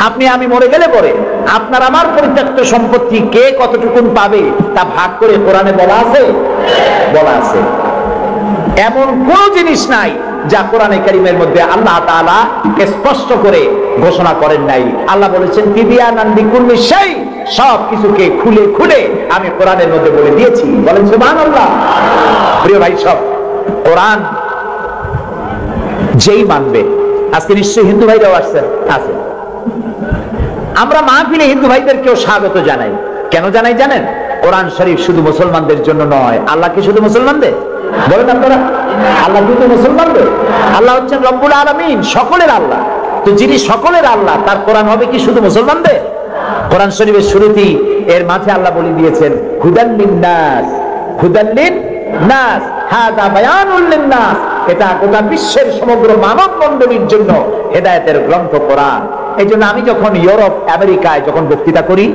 আপনি আমি মরে গেলে পরে আপনার আমার পরিত্যক্ত সম্পত্তি কে কতটুকুন পাবে তা ভাগ করে কোরআনে বলা আছে? বলা আছে। এমন কোন জিনিস নাই যা কোরআনে কারীমের মধ্যে আল্লাহ তাআলা স্পষ্ট করে ঘোষণা করেন নাই। আল্লাহ বলেছেন তিবিয়ানান লিকুল্লি শাই, সব কিছুকে খুলে খুলে আমি কোরআনের মধ্যে বলে দিয়েছি। বলেন সুবহানাল্লাহ। প্রিয় ভাই, সব কোরআন যেই মানবে, আজকে নিশ্চয়ই হিন্দু ভাইরাও আসছেন, আছে, আমরা মাহফিলে হিন্দু ভাইদেরকেও স্বাগত জানাই। কেন জানাই জানেন? কোরআন শরীফ শুধু মুসলমানদের জন্য নয়। আল্লাহ কি শুধু মুসলমানদের? বলেন আপনারা, আল্লাহ কিন্তু মুসলমানদের। আল্লাহ হচ্ছেন রব্বুল আলামিন, সকলের আল্লাহ। তো যিনি সকলের আল্লাহ, তার কোরআন হবে কি শুধু মুসলমানদের? কোরআন শরীফের শুরুতেই এর মাঝে আল্লাহ বলে দিয়েছেন হুদাল লিন্নাস, হুদাল লিন্নাস, হাযা বায়ানুল লিন্নাস। এটা গোটা বিশ্বের সমগ্র মানব মণ্ডলীর জন্য হেদায়েতের গ্রন্থ কোরআন। এই জন্য আমি যখন ইউরোপ আমেরিকায় যখন বক্তৃতা করি,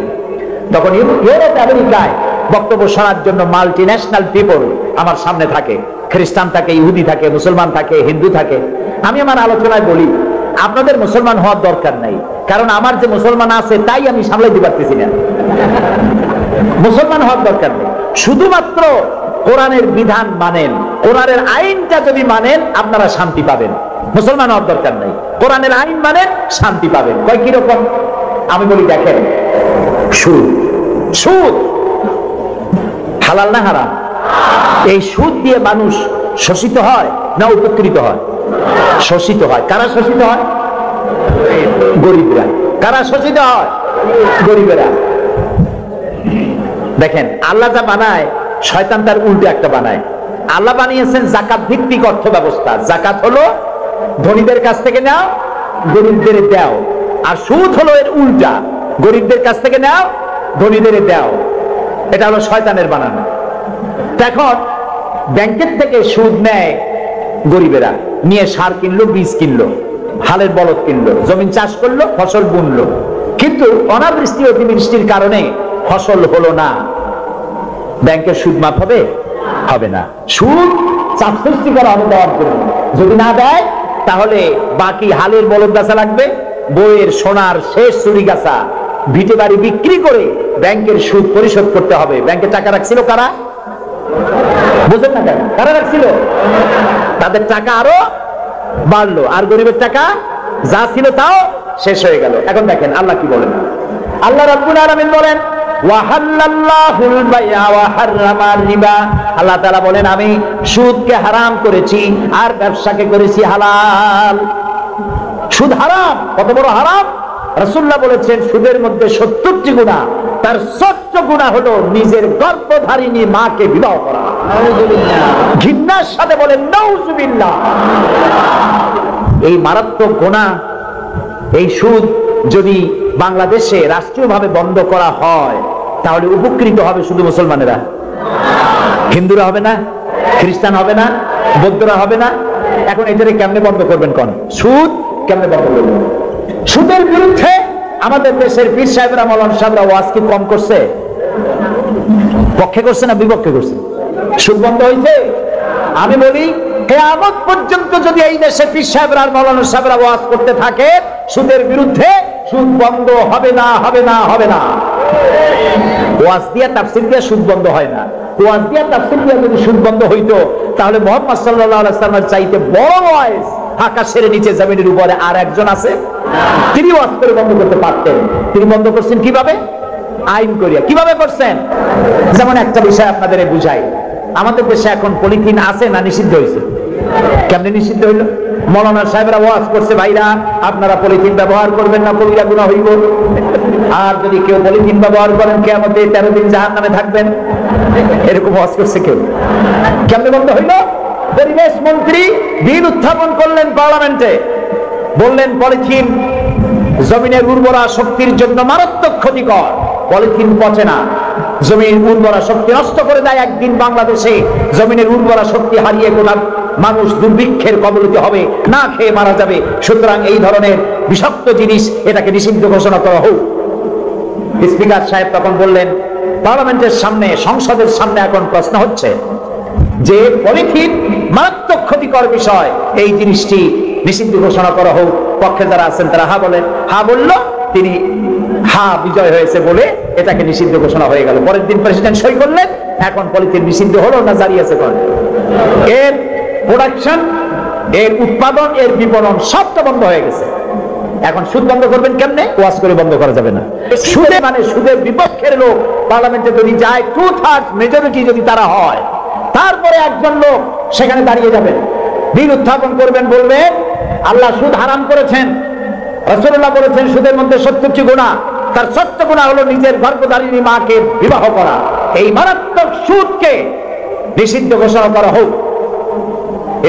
তখন ইউরোপ আমেরিকায় বক্তব্য শোনার জন্য মাল্টি ন্যাশনাল পিপল আমার সামনে থাকে। খ্রিস্টান থাকে, ইহুদি থাকে, মুসলমান থাকে, হিন্দু থাকে। আমি আমার আলোচনায় বলি, আপনাদের মুসলমান হওয়ার দরকার নাই, কারণ আমার যে মুসলমান আছে তাই আমি সামলাইতে পারতেছি না। মুসলমান হওয়ার দরকার নেই, শুধুমাত্র কোরআনের বিধান মানেন, কোরআনের আইনটা যদি মানেন আপনারা শান্তি পাবেন। মুসলমান হওয়ার দরকার নেই, কোরআনের আইন মানেন, শান্তি পাবেন। কয় কিরকম? আমি বলি দেখেন, সুদ, সুদ হালাল না হারাম? এই সুদ দিয়ে মানুষ শোষিত হয় না উপকৃত হয়? শোষিত হয়। কারা শোষিত হয়? গরিবরা। কারা শোষিত হয়? গরিবেরা। দেখেন আল্লাহ যা বানায়, শয়তান তার উল্টো একটা বানায়। আল্লাহ বানিয়েছেন জাকাত ভিত্তিক অর্থ ব্যবস্থা। জাকাত হলো ধনীদের কাছ থেকে নাও, গরিবদের দাও। আর সুদ হলো এর উল্টা, গরিবদের কাছ থেকে নাও, ধনীদের দাও। এটা হলো শয়তানের বানানো। এখন ব্যাংকের থেকে সুদ নেয় গরিবেরা, নিয়ে সার কিনলো, বীজ কিনলো, হালের বলদ কিনলো, জমিন চাষ করলো, ফসল বুনলো, কিন্তু অনাবৃষ্টি অতিবৃষ্টির কারণে ফসল হলো না। ব্যাংকের সুদ মাফ হবে? হবে না। সুদ চাপ সৃষ্টি করা হবে দেওয়ার জন্য। যদি না দেয় তাহলে বাকি হালের বলদ গাছা লাগবে, বইয়ের সোনার শেষ চুরি গাছা, ভিটে বাড়ি বিক্রি করে ব্যাংকের সুদ পরিশোধ করতে হবে। ব্যাংকে টাকা রাখছিল কারা? বুঝেন না কেন? কারা রাখছিল? তাদের টাকা আরো বাড়লো, আর গরিবের টাকা যা ছিল তাও শেষ হয়ে গেল। এখন দেখেন আল্লাহ কি বলেন। আল্লাহ রাব্বুল আলামিন বলেন ওয়াহাল্লাল্লাহুল বাই'a ওয়া হাররামার রিবা। আল্লাহ তাআলা বলেন আমি সুদকে হারাম করেছি আর ব্যবসাকে করেছি হালাল। সুদ হারাম। কত বড় হারাম? রাসূলুল্লাহ বলেছেন সুদের মধ্যে ৭০টি গুনাহ, তার ৭টি গুনাহ হলো নিজের গর্ভধারিণী মাকে বিবাহ করা। নাউযুবিল্লাহ। ঘৃণার সাথে বলেন নাউযুবিল্লাহ। এই মারাত্মক গুনাহ, এই সুদ যদি বাংলাদেশে রাষ্ট্রীয়ভাবে বন্ধ করা হয় তাহলে উপকৃত হবে শুধু মুসলমানেরা, হিন্দুরা হবে না, খ্রিস্টান হবে না, বৌদ্ধরা হবে না। এখন এটারে কেমনে বন্ধ করবেন? কোন সুদ কেমনে বন্ধ করবেন? সুদের বিরুদ্ধে আমাদের দেশের পীর সাহেবরা, মাওলানা সাহেবরা ওয়াজ কি কম করছে? পক্ষে করছে না বিপক্ষে করছে? সুদ বন্ধ হয়েছে? আমি বলি কিয়ামত পর্যন্ত যদি এই দেশে পীর সাহেবরা আর মাওলানা সাহেবরা ওয়াজ করতে থাকে সুদের বিরুদ্ধে, সুদ বন্ধ হবে না, হবে না, হবে না। ওয়াজ দিয়া তাফসীর দিয়া সুদ বন্ধ হয় না। ওয়াজ দিয়া তাফসীর দিয়া যদি সুদ বন্ধ হইতো তাহলে মুহাম্মদ সাল্লাল্লাহু আলাইহি ওয়াসাল্লামের চাইতে বড় ওয়াজ আকাশের নিচে জমিনের উপরে আর একজন আছে, তিনি ওয়াজ করে বন্ধ করতে পারতেন। তিনি বন্ধ করছেন কিভাবে? আইন করিয়া। কিভাবে করছেন? যেমন একটা বিষয় আপনাদের বুঝাই। আমাদের দেশে এখন পলিথিন আছে না নিষিদ্ধ হয়েছে? কেমনে নিষিদ্ধ হইল? মাওলানা সাহেবরা ওয়াজ করছে ভাইরা আপনারা পলিথিন ব্যবহার করবেন না, কবিরা গুনাহ হইব। আর যদি কেউ পলিথিন ব্যবহার করেন কিয়ামতে 13 দিন জাহান্নামে থাকবেন। এরকম ওয়াজ করছে কেউ? কেমনে বন্ধ হইল? পরিবেশ মন্ত্রী বিল উত্থাপন করলেন পার্লামেন্টে, বললেন পলিথিন জমিনের উর্বরা শক্তির জন্য মারাত্মক ক্ষতিকর। পলিথিন পচে না, জমির উর্বরা শক্তি নষ্ট করে দেয়। একদিন বাংলাদেশে জমিনের উর্বরা শক্তি হারিয়ে গোটা মানুষ দুর্ভিক্ষের কবলিত হবে, না খেয়ে মারা যাবে। সুতরাং এই ধরনের বিষাক্ত জিনিস এটাকে নিষিদ্ধ ঘোষণা করা হোক। স্পিকার সাহেব তখন বললেন পার্লামেন্টের সামনে, সংসদের সামনে এখন প্রশ্ন হচ্ছে যে পলিথিন মারাত্মক ক্ষতিকর বিষয়, এই জিনিসটি নিষিদ্ধ ঘোষণা করা হোক। পক্ষে যারা আছেন তারা হা বলেন। হা বলল, তিনি হা বিজয় হয়েছে বলে এটাকে নিষিদ্ধ ঘোষণা হয়ে গেল। পরের দিন প্রেসিডেন্ট সই করলেন। এখন পলিথিন নিষিদ্ধ হলো না জারি আছে? কোন এর প্রোডাকশন, এর উৎপাদন, এর বিপণন সবটা বন্ধ হয়ে গেছে। এখন সুদ বন্ধ করবেন কেমনে? ওয়াজ করে বন্ধ করা যাবে না। সুদে মানে সুদের বিপক্ষের লোক পার্লামেন্টে যদি যায়, 2/3 মেজরিটি যদি তারা হয়, তারপরে একজন লোক সেখানে দাঁড়িয়ে যাবেন, বিল উত্থাপন করবেন, বলবেন আল্লাহ সুদ হারাম করেছেন, রাসূলুল্লাহ বলেছেন সুদের মধ্যে 70টি গুনাহ। তার ষষ্ঠ গুনাহ হলো নিজের গর্ভধারিণী মাকে বিবাহ করা। এই মারাত্মক সুদকে নিষিদ্ধ ঘোষণা করা হোক।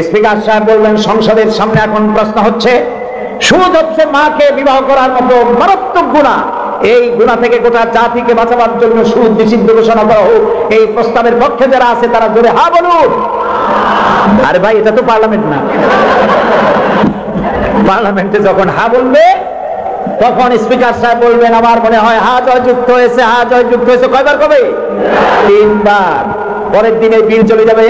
স্পিকার সাহেব বললেন, সংসদের সামনে এখন প্রশ্ন হচ্ছে, সুদ হচ্ছে মাকে বিবাহ করার মতো মারাত্মক গুনাহ, এই গুনাহ থেকে গোটা জাতিকে বাঁচাবার জন্য সুদ নিষিদ্ধ ঘোষণা করা হোক। এই প্রস্তাবের পক্ষে যারা আছে তারা জোরে হা বলুন। আরে ভাই, এটা তো পার্লামেন্ট না। পার্লামেন্টে যখন হা বলবে তখন স্পিকার সাহেব বলবেন, আমার মনে হয় হা জয়যুক্ত হয়েছে, হা জয়যুক্ত হয়েছে। কয়বার কবে? 3 বার। পরের দিনে বিল চলে যাবে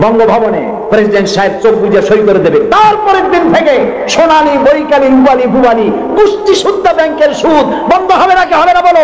বঙ্গভবনে, প্রেসিডেন্ট সাহেব চোখ বুজে সই করে দেবে। তারপরের দিন থেকে সোনালী, বৈকালী, রূপালী, ভুবালী, পুষ্টি শুদ্ধ ব্যাংকের সুদ বন্ধ হবে নাকি হবে না বলো?